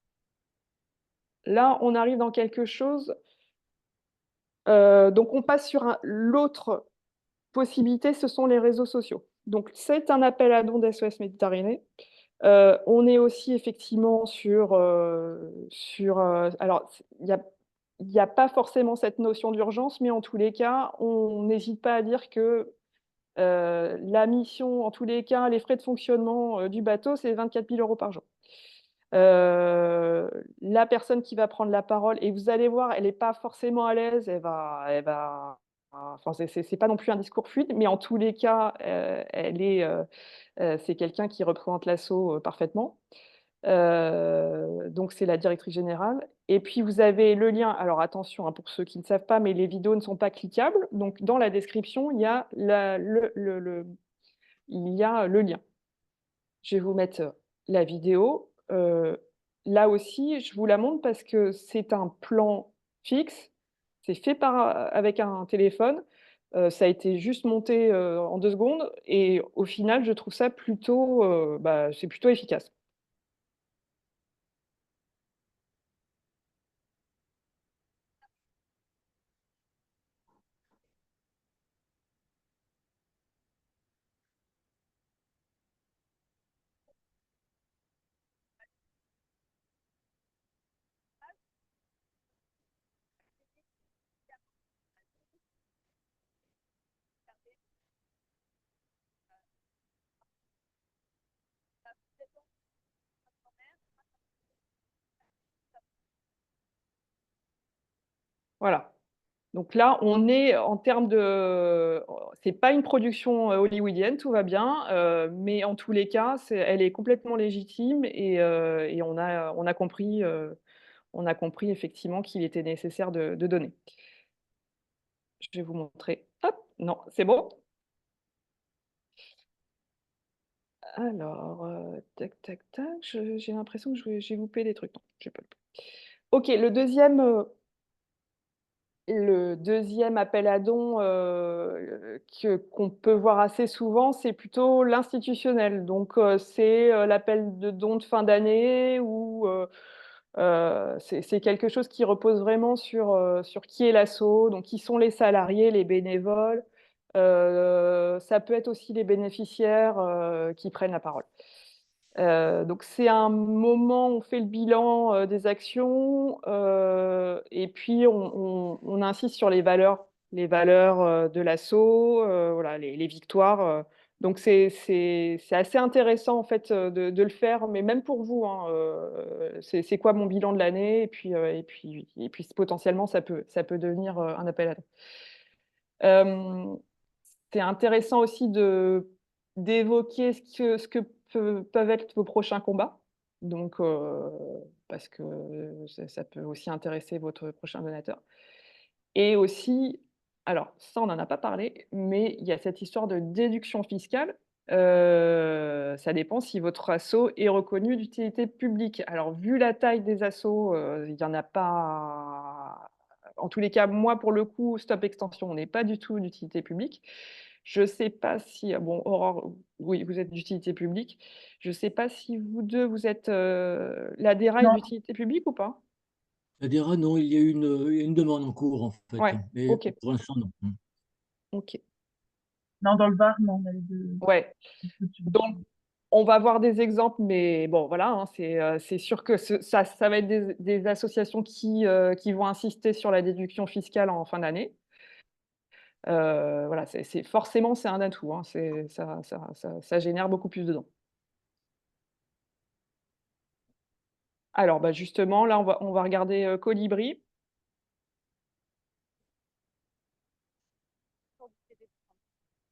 là, on arrive dans quelque chose, donc on passe sur l'autre possibilité, ce sont les réseaux sociaux. Donc c'est un appel à dons d'SOS Méditerranée. On est aussi effectivement alors il y a pas forcément cette notion d'urgence, mais en tous les cas, on n'hésite pas à dire que la mission, en tous les cas, les frais de fonctionnement, du bateau, c'est 24 000 € par jour. La personne qui va prendre la parole et vous allez voir, elle est pas forcément à l'aise, enfin, c'est pas non plus un discours fluide, mais en tous les cas, c'est quelqu'un qui représente l'assaut, parfaitement. Donc c'est la directrice générale et puis vous avez le lien alors attention, hein, pour ceux qui ne savent pas, mais les vidéos ne sont pas cliquables, donc dans la description, il y a le lien. Je vais vous mettre, la vidéo, là aussi, je vous la montre parce que c'est un plan fixe, c'est fait avec un téléphone, ça a été juste monté, en 2 secondes et au final, je trouve ça plutôt, bah, c'est plutôt efficace. Voilà. Donc là, on est en termes de c'est pas une production, hollywoodienne, tout va bien, mais en tous les cas, elle est complètement légitime et on a compris, on a compris effectivement qu'il était nécessaire de donner. Je vais vous montrer. Hop, non, c'est bon? Alors, tac, tac, tac, j'ai l'impression que j'ai loupé des trucs. Non, j'ai pas loupé. OK, le deuxième appel à dons, qu'on peut voir assez souvent, c'est plutôt l'institutionnel. Donc, c'est, l'appel de dons de fin d'année ou, c'est quelque chose qui repose vraiment sur qui est l'asso, donc qui sont les salariés, les bénévoles. Ça peut être aussi les bénéficiaires, qui prennent la parole. Donc c'est un moment où on fait le bilan, des actions, et puis on insiste sur les valeurs, de l'asso, voilà, les victoires, donc c'est assez intéressant en fait, de le faire, mais même pour vous, hein, c'est quoi mon bilan de l'année? Et puis potentiellement ça peut devenir, un appel à dons. C'est intéressant aussi d'évoquer ce que peuvent être vos prochains combats. Donc, parce que ça peut aussi intéresser votre prochain donateur. Et aussi, alors ça, on n'en a pas parlé, mais il y a cette histoire de déduction fiscale. Ça dépend si votre asso est reconnu d'utilité publique. Alors, vu la taille des assos, il y en a pas, en tous les cas, moi, pour le coup, Stop Extension, on n'est pas du tout d'utilité publique. Je ne sais pas si, bon, Aurore, oui, vous êtes d'utilité publique. Je ne sais pas si vous 2, vous êtes, l'ADERA est Non, d'utilité publique ou pas? La DERA, non, il y a une demande en cours, en fait, Ouais, mais OK, pour l'instant, non. OK. non, dans le Var, non, on a les deux Ouais, donc solutions. on va voir des exemples, mais bon, voilà, hein, c'est sûr que ça va être des associations qui vont insister sur la déduction fiscale en fin d'année. Voilà, forcément, c'est un atout, hein, ça génère beaucoup plus de dons. Alors, bah, justement, là, on va regarder, Colibri.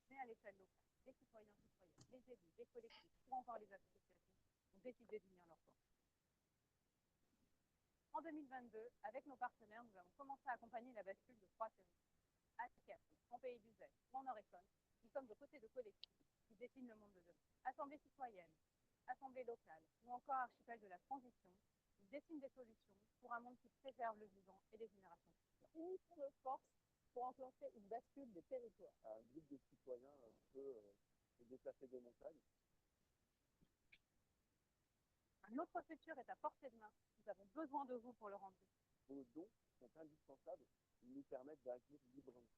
Mais à l'échelle locale, les citoyens, citoyennes, les élus, les collectifs ou encore les associations ont décidé d'unir leurs forces. En 2022, avec nos partenaires, nous avons commencé à accompagner la bascule de 3 territoires. À Kiev, en Pays d'Uzès ou en Nord-Essonne, nous sommes aux côtés de collectifs qui dessinent le monde de demain. Assemblée citoyenne, assemblée locale ou encore archipel de la transition, ils dessinent des solutions pour un monde qui préserve le vivant et les générations futures. Unissons nos forces pour enclencher une bascule des territoires. Un groupe de citoyens peut se déplacer des montagnes. Notre futur est à portée de main. Nous avons besoin de vous pour le rendre. Vos dons sont indispensables. Ils nous permettent d'agir librement.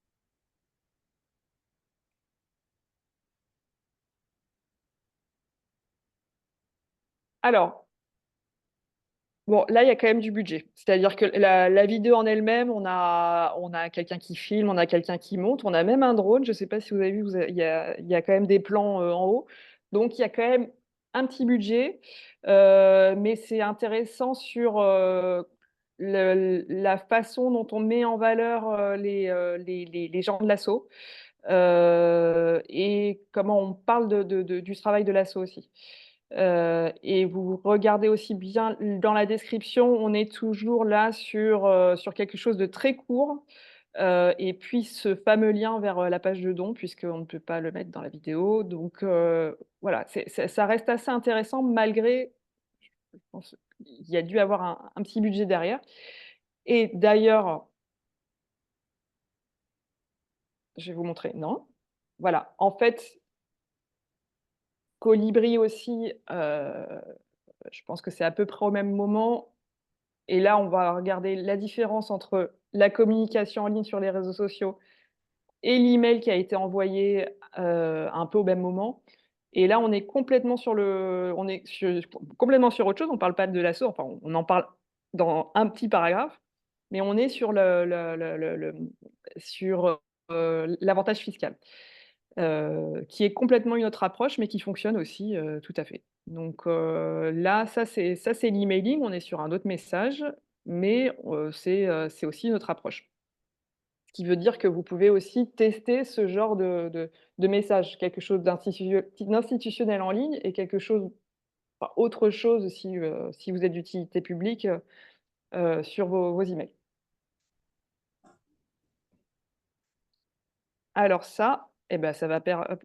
Alors, bon, là, il y a quand même du budget. C'est-à-dire que la vidéo en elle-même, on a quelqu'un qui filme, on a quelqu'un qui monte, on a même un drone. Je ne sais pas si vous avez vu, il y a quand même des plans, en haut. Donc il y a quand même un petit budget, mais c'est intéressant sur, la façon dont on met en valeur, les gens de l'asso, et comment on parle du travail de l'asso aussi. Et vous regardez aussi bien dans la description, on est toujours là sur quelque chose de très court, et puis ce fameux lien vers, la page de don puisqu'on ne peut pas le mettre dans la vidéo. Donc, voilà, ça reste assez intéressant malgré, je pense, il y a dû avoir un petit budget derrière. Et d'ailleurs, je vais vous montrer, non, voilà, en fait, Colibri aussi, je pense que c'est à peu près au même moment. Et là, on va regarder la différence entre la communication en ligne sur les réseaux sociaux et l'email qui a été envoyé, un peu au même moment. Et là, on est complètement sur autre chose. On ne parle pas de l'asso, enfin, on en parle dans un petit paragraphe, mais on est sur sur, l'avantage fiscal, qui est complètement une autre approche, mais qui fonctionne aussi, tout à fait. Donc, là, ça c'est l'emailing, on est sur un autre message, mais, c'est aussi notre approche. Ce qui veut dire que vous pouvez aussi tester ce genre de message, quelque chose d'institutionnel en ligne et quelque chose, enfin autre chose si vous êtes d'utilité publique, sur vos emails. Alors ça, eh ben, ça va plaire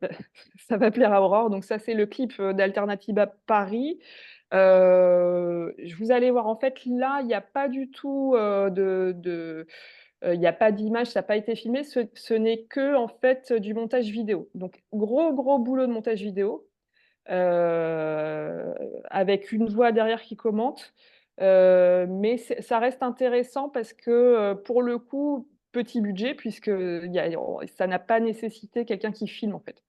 ça va plaire à Aurore. Donc ça, c'est le clip, d'Alternative à Paris. Vous allez voir, en fait, là, il y a pas du tout, il y a pas d'image, ça a pas été filmé. Ce n'est que, en fait, du montage vidéo. Donc gros, gros boulot de montage vidéo, avec une voix derrière qui commente. Mais ça reste intéressant parce que, pour le coup, petit budget puisque il y a ça n'a pas nécessité quelqu'un qui filme, en fait.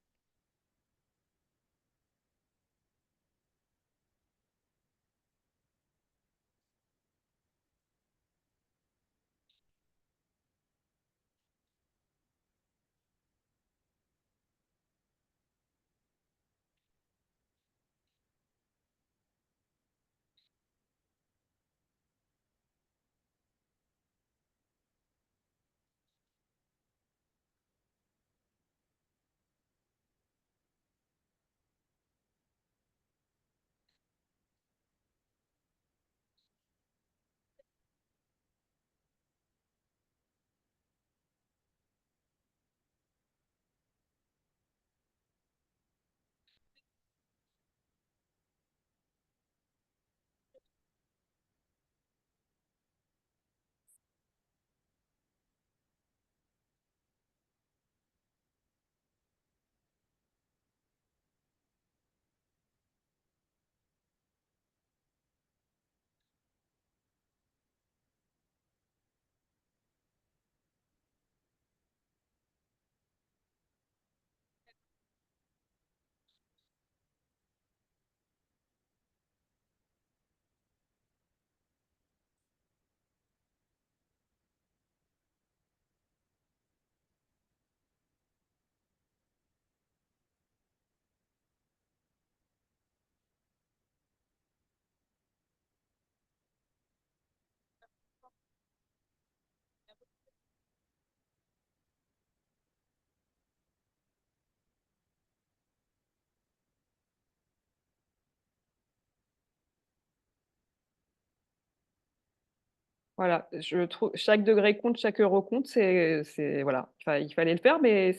Voilà, je trouve chaque degré compte, chaque euro compte, c'est voilà, enfin, il fallait le faire, mais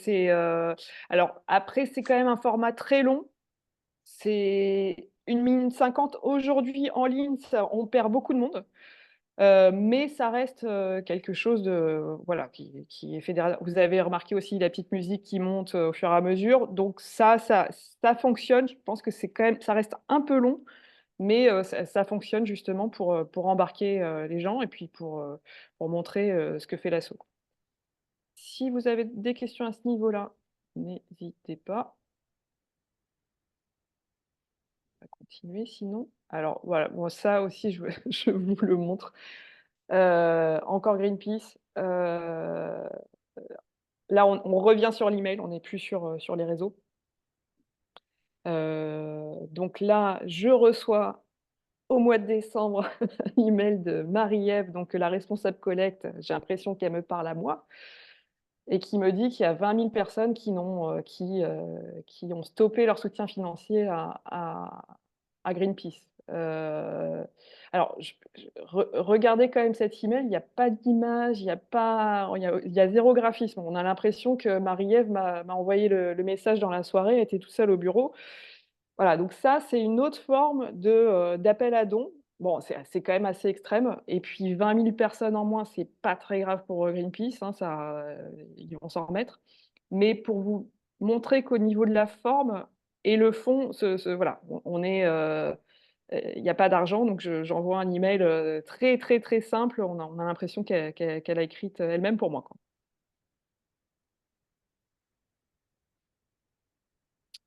alors après, c'est quand même un format très long. C'est 1 minute 50. Aujourd'hui, en ligne, ça on perd beaucoup de monde, mais ça reste, quelque chose de voilà, qui est fédérateur. Vous avez remarqué aussi la petite musique qui monte, au fur et à mesure, donc ça fonctionne. Je pense que c'est quand même ça reste un peu long, mais ça fonctionne justement pour embarquer, les gens et puis pour montrer, ce que fait l'asso. Si vous avez des questions à ce niveau-là, n'hésitez pas à continuer sinon. Alors voilà, bon ça aussi je vous le montre. Encore Greenpeace, là on revient sur l'email, on n'est plus sur les réseaux. Donc là, je reçois au mois de décembre un email de Marie-Ève, donc la responsable collecte, j'ai l'impression qu'elle me parle à moi et qui me dit qu'il y a 20 000 personnes qui ont stoppé leur soutien financier à Greenpeace. Alors je regardez quand même cet email, il y a pas d'image, il y a 0 graphisme. On a l'impression que Marie-Ève m'a envoyé le message dans la soirée, elle était toute seule au bureau. Voilà, donc ça, c'est une autre forme d'appel à dons. Bon, c'est quand même assez extrême et puis 20 000 personnes en moins, c'est pas très grave pour, Greenpeace, hein, ça, ils vont s'en remettre. Mais pour vous montrer qu'au niveau de la forme et le fond, voilà, on est, il y a pas d'argent, donc j'envoie un email, très, très, très simple. On a l'impression qu'elle a écrite, elle-même pour moi, quoi.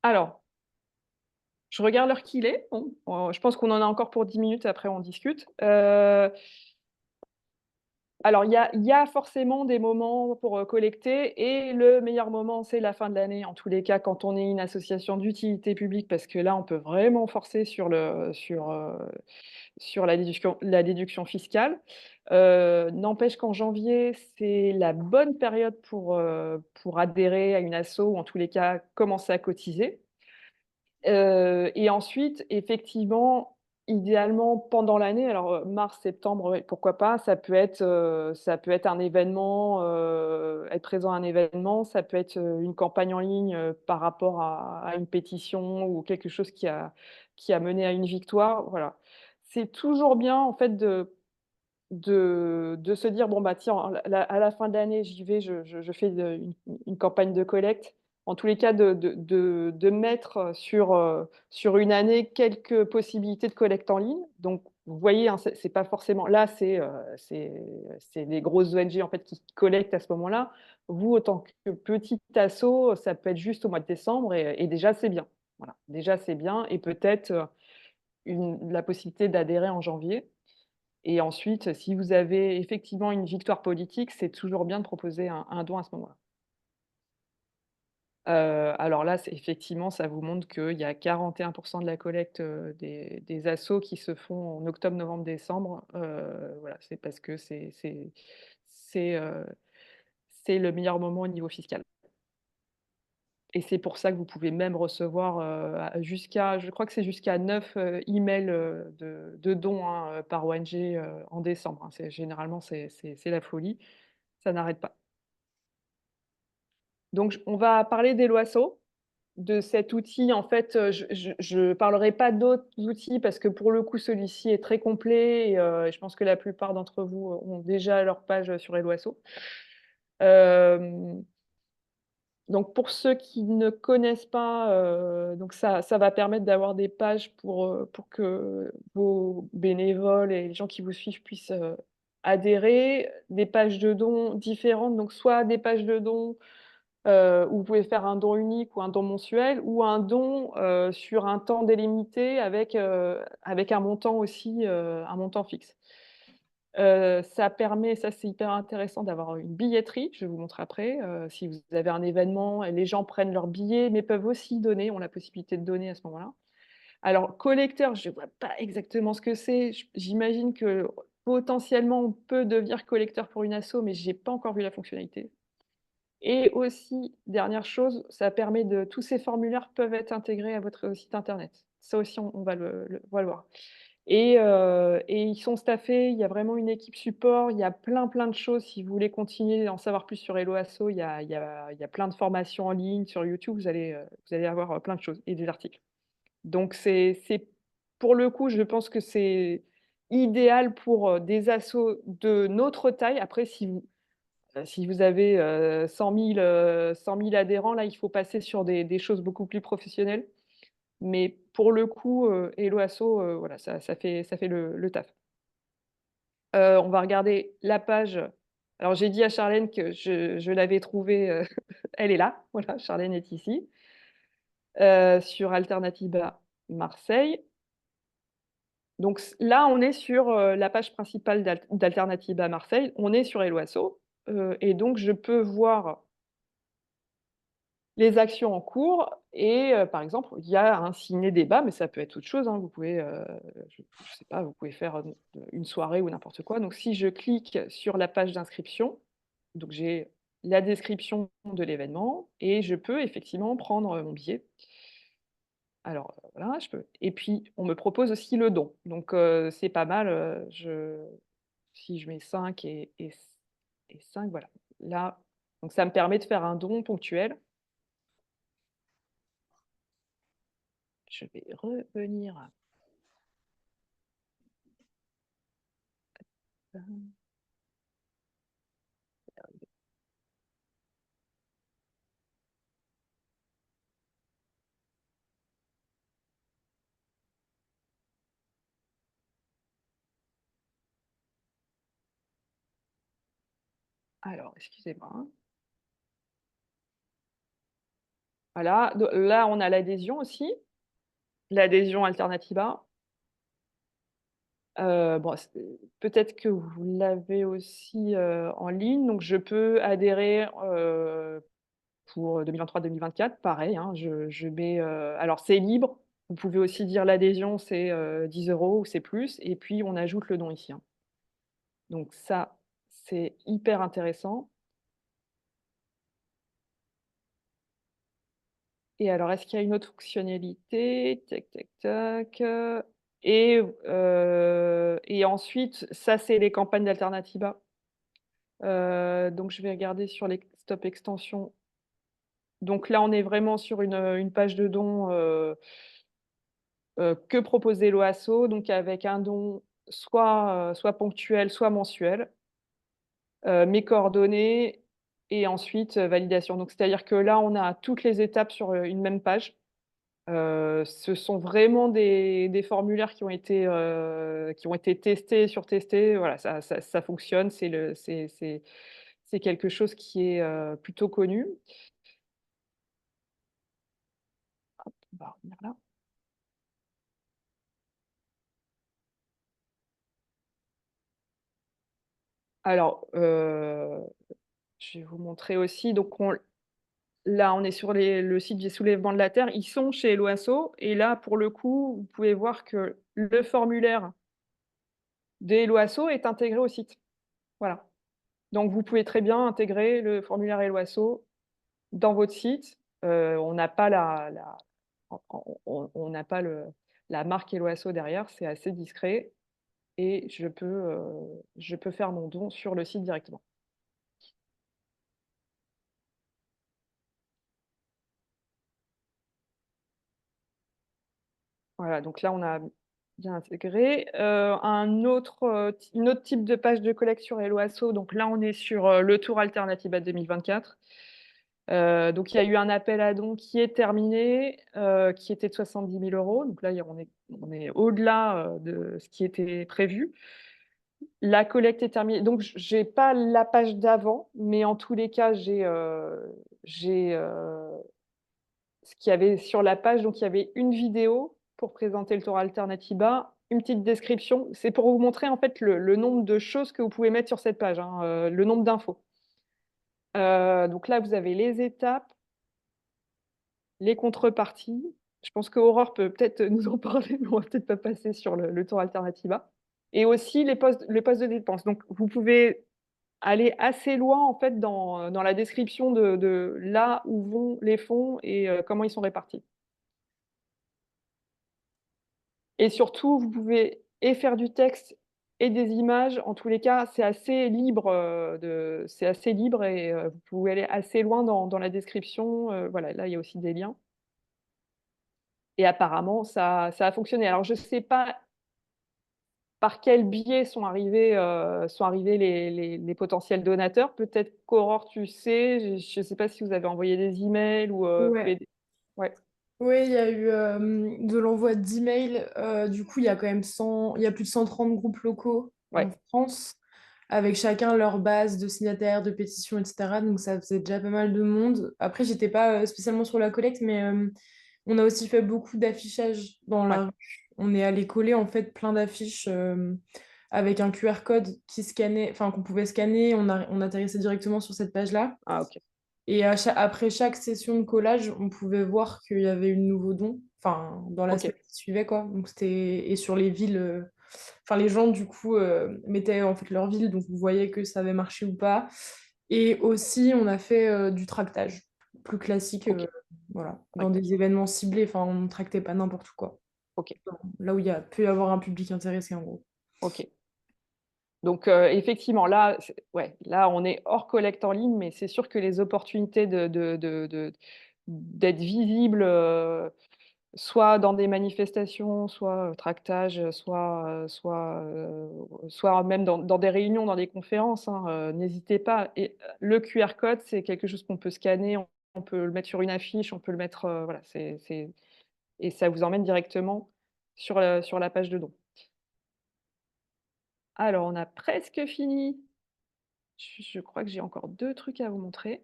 Alors, je regarde l'heure qu'il est. Bon, je pense qu'on en a encore pour 10 minutes, après on discute. Alors il y a forcément des moments pour, collecter et le meilleur moment, c'est la fin de l'année, en tous les cas, quand on est une association d'utilité publique, parce que là, on peut vraiment forcer sur la déduction fiscale. N'empêche qu'en janvier, c'est la bonne période pour adhérer à une asso ou en tous les cas, commencer à cotiser. Et ensuite, effectivement, Idéalement pendant l'année, alors, mars, septembre, ouais, pourquoi pas. Ça peut être un événement, être présent à un événement, ça peut être, une campagne en ligne, par rapport à une pétition ou quelque chose qui a mené à une victoire, voilà. C'est toujours bien en fait de se dire: «Bon, bah, tiens, à la fin de l'année, j'y vais, je fais une campagne de collecte». En tous les cas, de mettre, sur une année quelques possibilités de collecte en ligne. Donc vous voyez, hein, c'est pas forcément là, c'est les grosses ONG, en fait, qui collectent à ce moment-là. Vous, autant que petite asso, ça peut être juste au mois de décembre et déjà, c'est bien. Voilà, déjà, c'est bien et peut-être, la possibilité d'adhérer en janvier. Et ensuite, si vous avez effectivement une victoire politique, c'est toujours bien de proposer un don à ce moment-là. Alors là, c'est effectivement, ça vous montre qu'il y a 41 de la collecte, des assos qui se font en octobre, novembre, décembre. Voilà, c'est parce que c'est, heu, c'est le meilleur moment au niveau fiscal. Et c'est pour ça que vous pouvez même recevoir, je crois que c'est jusqu'à 9 emails, de dons, hein, par ONG, en décembre, hein. Généralement, c'est la folie, ça n'arrête pas. Donc on va parler d'Eloasso, de cet outil. En fait, je parlerai pas d'autres outils parce que pour le coup, celui-ci est très complet et je pense que la plupart d'entre vous ont déjà leur page sur Eloasso. Hem Donc pour ceux qui ne connaissent pas, donc ça va permettre d'avoir des pages pour que vos bénévoles et les gens qui vous suivent puissent, adhérer. Des pages de dons différentes, donc soit des pages de dons, où vous pouvez faire un don unique ou un don mensuel ou un don, sur un temps délimité avec un montant aussi, un montant fixe. Ça permet, ça c'est hyper intéressant, d'avoir une billetterie, je vais vous montrer après, si vous avez un événement et les gens prennent leurs billets, mais peuvent aussi donner, ont la possibilité de donner à ce moment-là. Alors collecteur, je ne vois pas exactement ce que c'est. J'imagine que potentiellement on peut devenir collecteur pour une asso, mais j'ai pas encore vu la fonctionnalité. Et aussi, dernière chose, ça permet de tous ces formulaires peuvent être intégrés à votre site internet. Ça aussi, on va le voir. Et ils sont staffés, il y a vraiment une équipe support, il y a plein de choses. Si vous voulez continuer à en savoir plus sur Hello Asso, il y a plein de formations en ligne sur YouTube, vous allez avoir, plein de choses et des articles. Donc c'est pour le coup, je pense que c'est idéal pour, des assos de notre taille. Après si vous avez, 100 000 adhérents, là, il faut passer sur des choses beaucoup plus professionnelles. Mais pour le coup, Hello Asso, voilà, ça fait le taf. On va regarder la page. Alors j'ai dit à Charlène que je l'avais trouvée, elle est là, voilà, Charlène est ici, sur Alternatiba Marseille. Donc là, on est sur, la page principale d'Alternatiba Marseille. On est sur Hello Asso, et donc je peux voir les actions en cours et par exemple, il y a un ciné-débat, mais ça peut être autre chose, hein. Vous pouvez, je sais pas, vous pouvez faire, une soirée ou n'importe quoi. Donc si je clique sur la page d'inscription, donc j'ai la description de l'événement et je peux effectivement prendre, mon billet. Alors, voilà, je peux et puis on me propose aussi le don. Donc c'est pas mal, si je mets 5 et 5, voilà. Là, donc ça me permet de faire un don ponctuel. Je vais revenir. Alors, excusez-moi, hein. Voilà, là, on a l'adhésion aussi, l'adhésion Alternatiba. Bon, peut-être que vous l'avez aussi, en ligne, donc je peux adhérer, pour 2023-2024, pareil, hein, je mets, alors c'est libre, vous pouvez aussi dire l'adhésion, c'est, 10 € ou c'est plus et puis on ajoute le don ici, hein. Donc ça, c'est hyper intéressant. Et alors, est-ce qu'il y a une autre fonctionnalité? Tac, tac, tac. Et ensuite, ça, c'est les campagnes d'Alternativa. Donc je vais regarder sur les stop extensions. Donc là, on est vraiment sur une page de dons, que proposait l'OASO, donc avec un don soit ponctuel, soit mensuel, mes coordonnées et ensuite, validation. Donc c'est-à-dire que là, on a toutes les étapes sur, une même page. Ce sont vraiment des formulaires qui ont été testés, surtestés. Voilà, ça fonctionne, c'est quelque chose qui est, plutôt connu. Hop, on va revenir là. Alors, je vais vous montrer aussi, donc là, on est sur le site des Soulèvements de la Terre. Ils sont chez l'OASO et là, pour le coup, vous pouvez voir que le formulaire des l'OASO est intégré au site. Voilà. Donc vous pouvez très bien intégrer le formulaire Eloasso dans votre site. On n'a pas on n'a pas la marque Eloasso derrière, c'est assez discret et je peux faire mon don sur le site directement. Voilà, donc là, on a bien intégré. Une autre type de page de collecte sur Eloasso, donc là, on est sur, le Tour Alternativa 2024. Donc il y a eu un appel à dons qui est terminé, qui était de 70 000 €. Donc là, on est au-delà, de ce qui était prévu. La collecte est terminée. Donc j'ai pas la page d'avant, mais en tous les cas, j'ai, ce qu'il y avait sur la page. Donc il y avait une vidéo pour présenter le Tour Alternativa, une petite description. C'est pour vous montrer en fait le nombre de choses que vous pouvez mettre sur cette page, hein, le nombre d'infos. Donc là, vous avez les étapes, les contreparties. Je pense qu'Aurore peut peut-être nous en parler, mais on va peut-être pas passer sur le Tour Alternativa. Et aussi les postes de dépenses. Donc vous pouvez aller assez loin en fait dans la description de là où vont les fonds et comment ils sont répartis. Et surtout, vous pouvez et faire du texte et des images. En tous les cas, c'est assez libre, c'est assez libre et vous pouvez aller assez loin dans la description. Voilà, là, il y a aussi des liens. Et apparemment, ça a fonctionné. Alors, je ne sais pas par quel biais sont arrivés les potentiels donateurs. Peut-être qu'Aurore, tu sais, je ne sais pas si vous avez envoyé des emails ou Ouais. fait ouais, Oui, il y a eu de l'envoi d'emails. Du coup, il y a quand même il y a plus de 130 groupes locaux en ouais, France, avec chacun leur base de signataires, de pétitions, etc. Donc ça faisait déjà pas mal de monde. Après, j'étais pas spécialement sur la collecte, mais on a aussi fait beaucoup d'affichage dans ouais. la rue. On est allé coller en fait plein d'affiches avec un QR code qui scannait, enfin qu'on pouvait scanner. On atterrissait directement sur cette page-là. Ah OK, Et après chaque session de collage, on pouvait voir qu'il y avait une nouveau don, enfin, dans la OK, semaine qui suivait, quoi. Donc, et sur les villes, enfin, les gens, du coup, mettaient en fait leur ville, donc vous voyez que ça avait marché ou pas. Et aussi, on a fait du tractage, plus classique, OK, voilà, dans ouais, des événements ciblés, enfin, on ne tractait pas n'importe quoi. OK, Là où peut y avoir un public intéressé, en gros. OK. Donc effectivement, là, ouais, là, on est hors collecte en ligne, mais c'est sûr que les opportunités d'être visible, soit dans des manifestations, soit tractage, soit même dans des réunions, dans des conférences, hein, n'hésitez pas. Et le QR code, c'est quelque chose qu'on peut scanner, on peut le mettre sur une affiche, on peut le mettre, voilà, et ça vous emmène directement sur la page de don. Alors, on a presque fini. Je crois que j'ai encore 2 trucs à vous montrer.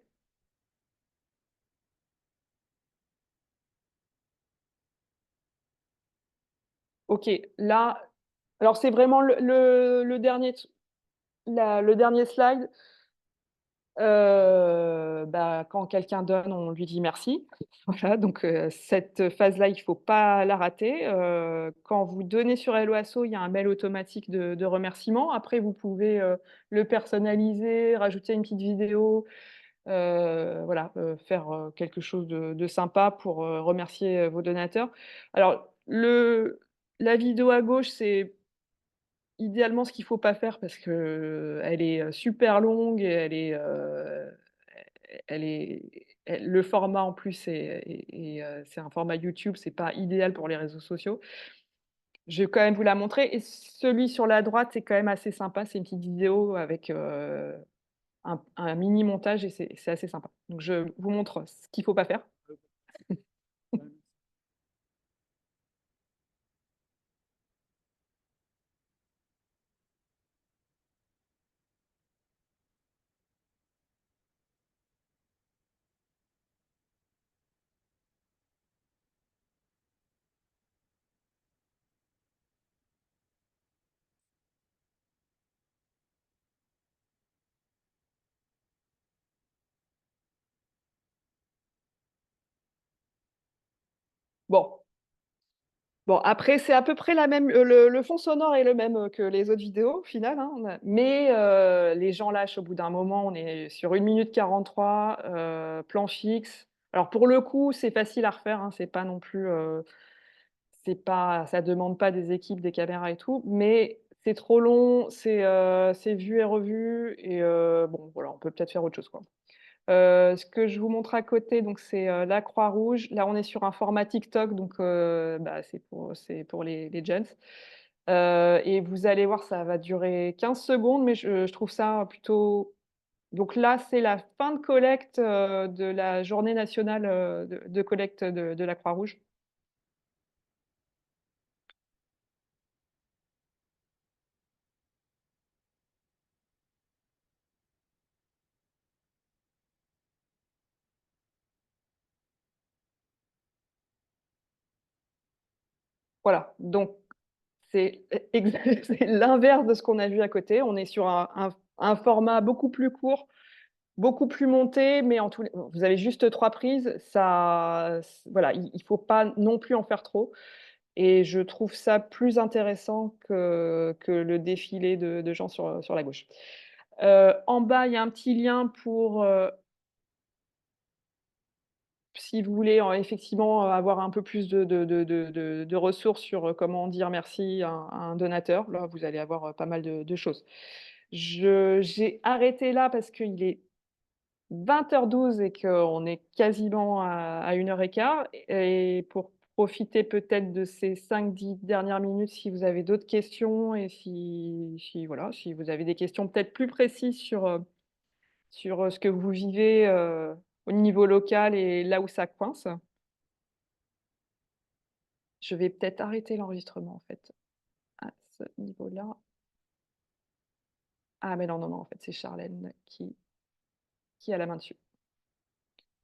OK, là, alors c'est vraiment le dernier slide. Bah, quand quelqu'un donne, on lui dit merci. Voilà, donc cette phase-là, il ne faut pas la rater. Quand vous donnez sur Helloasso, il y a un mail automatique de remerciement. Après, vous pouvez, le personnaliser, rajouter une petite vidéo, voilà, faire, quelque chose de sympa pour, remercier, vos donateurs. Alors la vidéo à gauche, c'est idéalement ce qu'il faut pas faire parce qu'elle est, super longue et elle est le format en plus c'est un format YouTube, c'est pas idéal pour les réseaux sociaux. Je vais quand même vous la montrer et celui sur la droite, c'est quand même assez sympa. C'est une petite vidéo avec, un mini montage et c'est assez sympa. Donc je vous montre ce qu'il faut pas faire. Bon. Bon, après, c'est à peu près la même le fond sonore est le même, que les autres vidéos, au final, hein, mais les gens lâchent au bout d'un moment. On est sur 1 minute 43, plan fixe. Alors pour le coup, c'est facile à refaire, hein, c'est pas non plus, c'est pas ça demande pas des équipes, des caméras et tout, mais c'est trop long, c'est vu et revu et bon, voilà, on peut peut-être faire autre chose, quoi. Ce que je vous montre à côté, donc c'est, la Croix-Rouge. Là, on est sur un format TikTok, donc bah, c'est pour les jeunes. Et vous allez voir, ça va durer 15 secondes, mais je trouve ça plutôt donc là, c'est la fin de collecte, de la journée nationale, de collecte de la Croix-Rouge. Voilà, donc c'est c'est l'inverse de ce qu'on a vu à côté. On est sur un format beaucoup plus court. Beaucoup plus monté, mais en tous les vous avez juste 3 prises, ça voilà, il faut pas non plus en faire trop et je trouve ça plus intéressant que le défilé de gens sur la gauche. En bas, il y a un petit lien pour, si vous voulez, effectivement, avoir un peu plus de ressources sur, comment dire merci à un donateur. Là, vous allez avoir, pas mal de choses. J'ai arrêté là parce qu'il est 20h12 et qu'on est quasiment à 1 heure et quart et pour profiter peut-être de ces 5-10 dernières minutes, si vous avez d'autres questions et si voilà, si vous avez des questions peut-être plus précises sur, ce que vous vivez, au niveau local et là où ça coince. Je vais peut-être arrêter l'enregistrement en fait, à ce niveau-là. Ah mais non, non, non, en fait, c'est Charlène qui a la main dessus.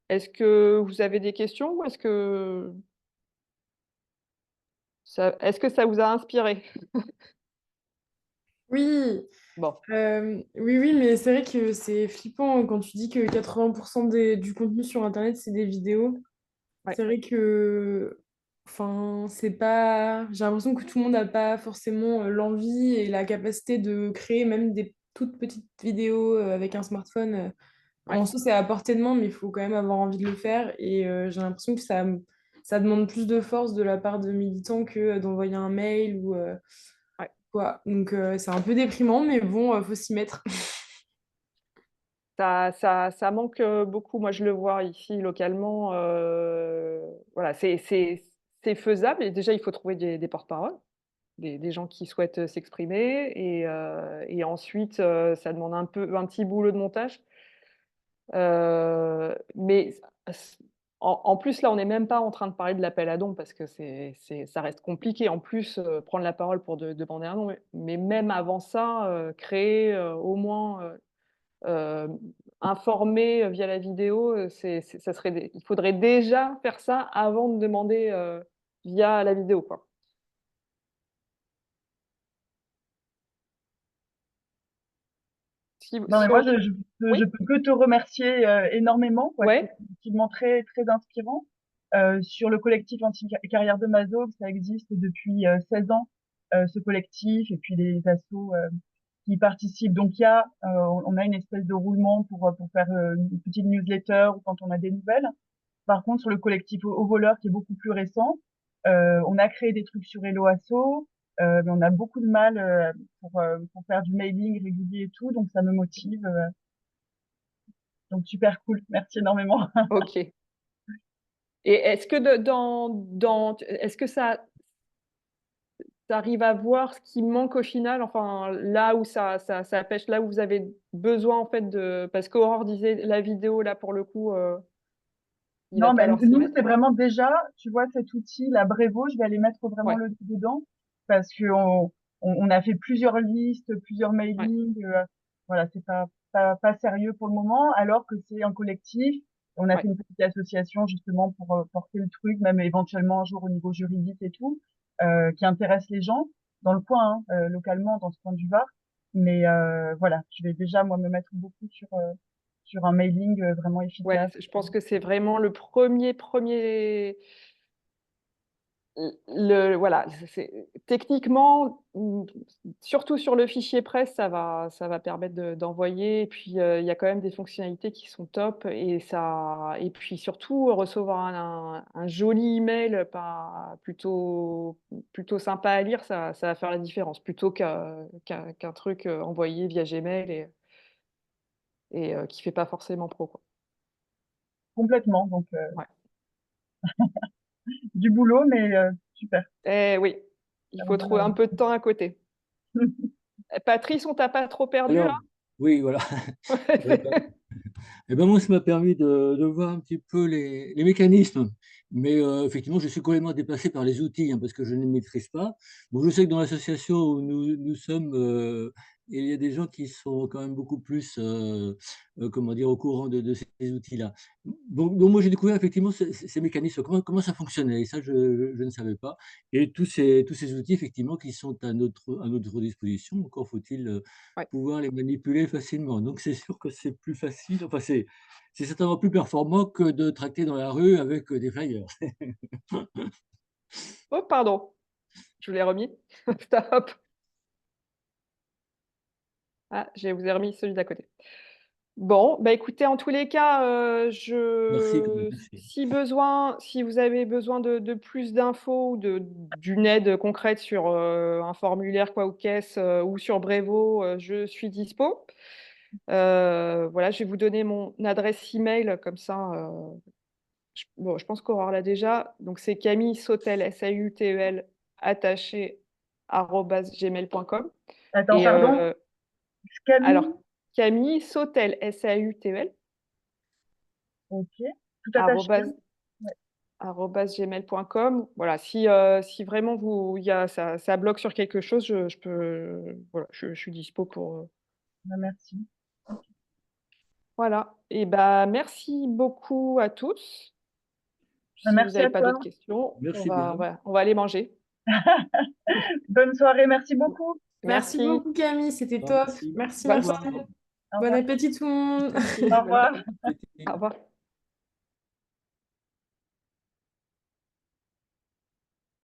Est-ce que vous avez des questions ou est-ce que ça vous a inspiré? Oui, Bon, oui, oui, mais c'est vrai que c'est flippant quand tu dis que 80% du contenu sur Internet, c'est des vidéos. ouais, C'est vrai que, enfin, c'est pas. J'ai l'impression que tout le monde n'a pas forcément l'envie et la capacité de créer même des toutes petites vidéos avec un smartphone. ouais, En soi, c'est à portée de main, mais il faut quand même avoir envie de le faire. Et j'ai l'impression que ça demande plus de force de la part de militants que d'envoyer un mail ou ouais. quoi. Donc c'est un peu déprimant, mais bon, faut s'y mettre. Ça manque, beaucoup. Moi, je le vois ici localement, voilà, c'est faisable et déjà, il faut trouver des porte-paroles, des gens qui souhaitent, s'exprimer et ensuite, ça demande un petit boulot de montage. Mais s en plus, là, on n'est même pas en train de parler de l'appel à dons parce que ça reste compliqué. En plus, prendre la parole pour demander un don, mais même avant ça, créer, au moins, informer, via la vidéo, ça serait il faudrait déjà faire ça avant de demander, via la vidéo, quoi. Non, mais Si moi, on je oui? peux que te remercier énormément, quoi. C'est Ouais? effectivement très, très inspirant. Sur le collectif Anti-Carrière de Mazog, ça existe depuis 16 ans, ce collectif, et puis les assos qui y participent. Donc, on a une espèce de roulement pour faire une petite newsletter ou quand on a des nouvelles. Par contre, sur le collectif au voleur, qui est beaucoup plus récent, On a créé des trucs sur Hello Asso, mais on a beaucoup de mal pour faire du mailing régulier et tout, donc ça me motive. Donc super cool, merci énormément. Ok. Et est-ce que est-ce que ça t'arrives à voir ce qui manque au final, enfin là où ça pêche, là où vous avez besoin en fait de, parce qu'Aurore disait la vidéo là pour le coup, il va Non, ben falloir s'y nous, mettre. c'est vraiment déjà, tu vois, cet outil, la Brevo, je vais aller mettre vraiment Ouais, le nez dedans parce que on a fait plusieurs listes, plusieurs ouais, mailings. Voilà, c'est pas sérieux pour le moment, alors que c'est un collectif. On a ouais, fait une petite association justement pour porter le truc, même éventuellement un jour au niveau juridique et tout, qui intéresse les gens dans le coin, hein, localement, dans ce coin du Var. Mais voilà, je vais déjà moi me mettre beaucoup sur un mailing vraiment ouais. efficace. Je pense que c'est vraiment le premier le voilà, techniquement, surtout sur le fichier presse, ça va permettre d'envoyer et puis, il y a quand même des fonctionnalités qui sont top et puis surtout recevoir un joli email pas plutôt sympa à lire, ça va faire la différence plutôt qu'un truc, envoyé via Gmail et qui fait pas forcément pro, quoi. Complètement. Donc, Ouais. du boulot, mais super. Eh oui, il Ça me faut donne trouver un envie. peu de temps à côté. Patrice, on t'a pas trop perdu là? Alors, oui, voilà. Eh ben moi, ça m'a permis de voir un petit peu les mécanismes. Mais effectivement, je suis complètement dépassé par les outils, hein, parce que je ne les maîtrise pas. Bon, je sais que dans l'association où nous sommes, il y a des gens qui sont quand même beaucoup plus, comment dire, au courant de ces outils-là. Donc moi, j'ai découvert effectivement ces mécanismes, comment ça fonctionnait. Et ça, je ne savais pas. Et tous ces outils, effectivement, qui sont à notre disposition. Encore faut-il Ouais. pouvoir les manipuler facilement. Donc c'est sûr que c'est plus facile, enfin c'est certainement plus performant que de tracter dans la rue avec, des flyers. Oh pardon, je vous l'ai remis. Stop. Ah, je vous ai remis celui d'à côté. Bon, bah, écoutez, en tous les cas, Merci quand même, merci. si vous avez besoin de plus d'infos ou d'une aide concrète sur, un formulaire quoi ou caisse, ou sur Brevo, je suis dispo. Voilà, je vais vous donner mon adresse email comme ça, je pense qu'Aurore l'a déjà. Donc c'est Camille Sautel, Sautel attaché @gmail.com Attends, et pardon. alors Camille. Camille Sautel, Sautel Ok. Tout attaché. arrobase Ouais. @gmail.com. Voilà, si vraiment il y a ça bloque sur quelque chose, je peux voilà, je suis dispo pour, Bah, merci. Ok. voilà et bah, merci beaucoup à tous. Bah, Si vous merci n'avez à pas toi. d'autres questions, Merci bien. on va aller manger. Bonne soirée. Merci beaucoup. Merci Merci, beaucoup Camille, c'était Ah, top. merci. Merci, Au bonne merci. revoir. soirée. Au Bon revoir. appétit tout le monde. Merci, Au bonne revoir. soirée. Au revoir.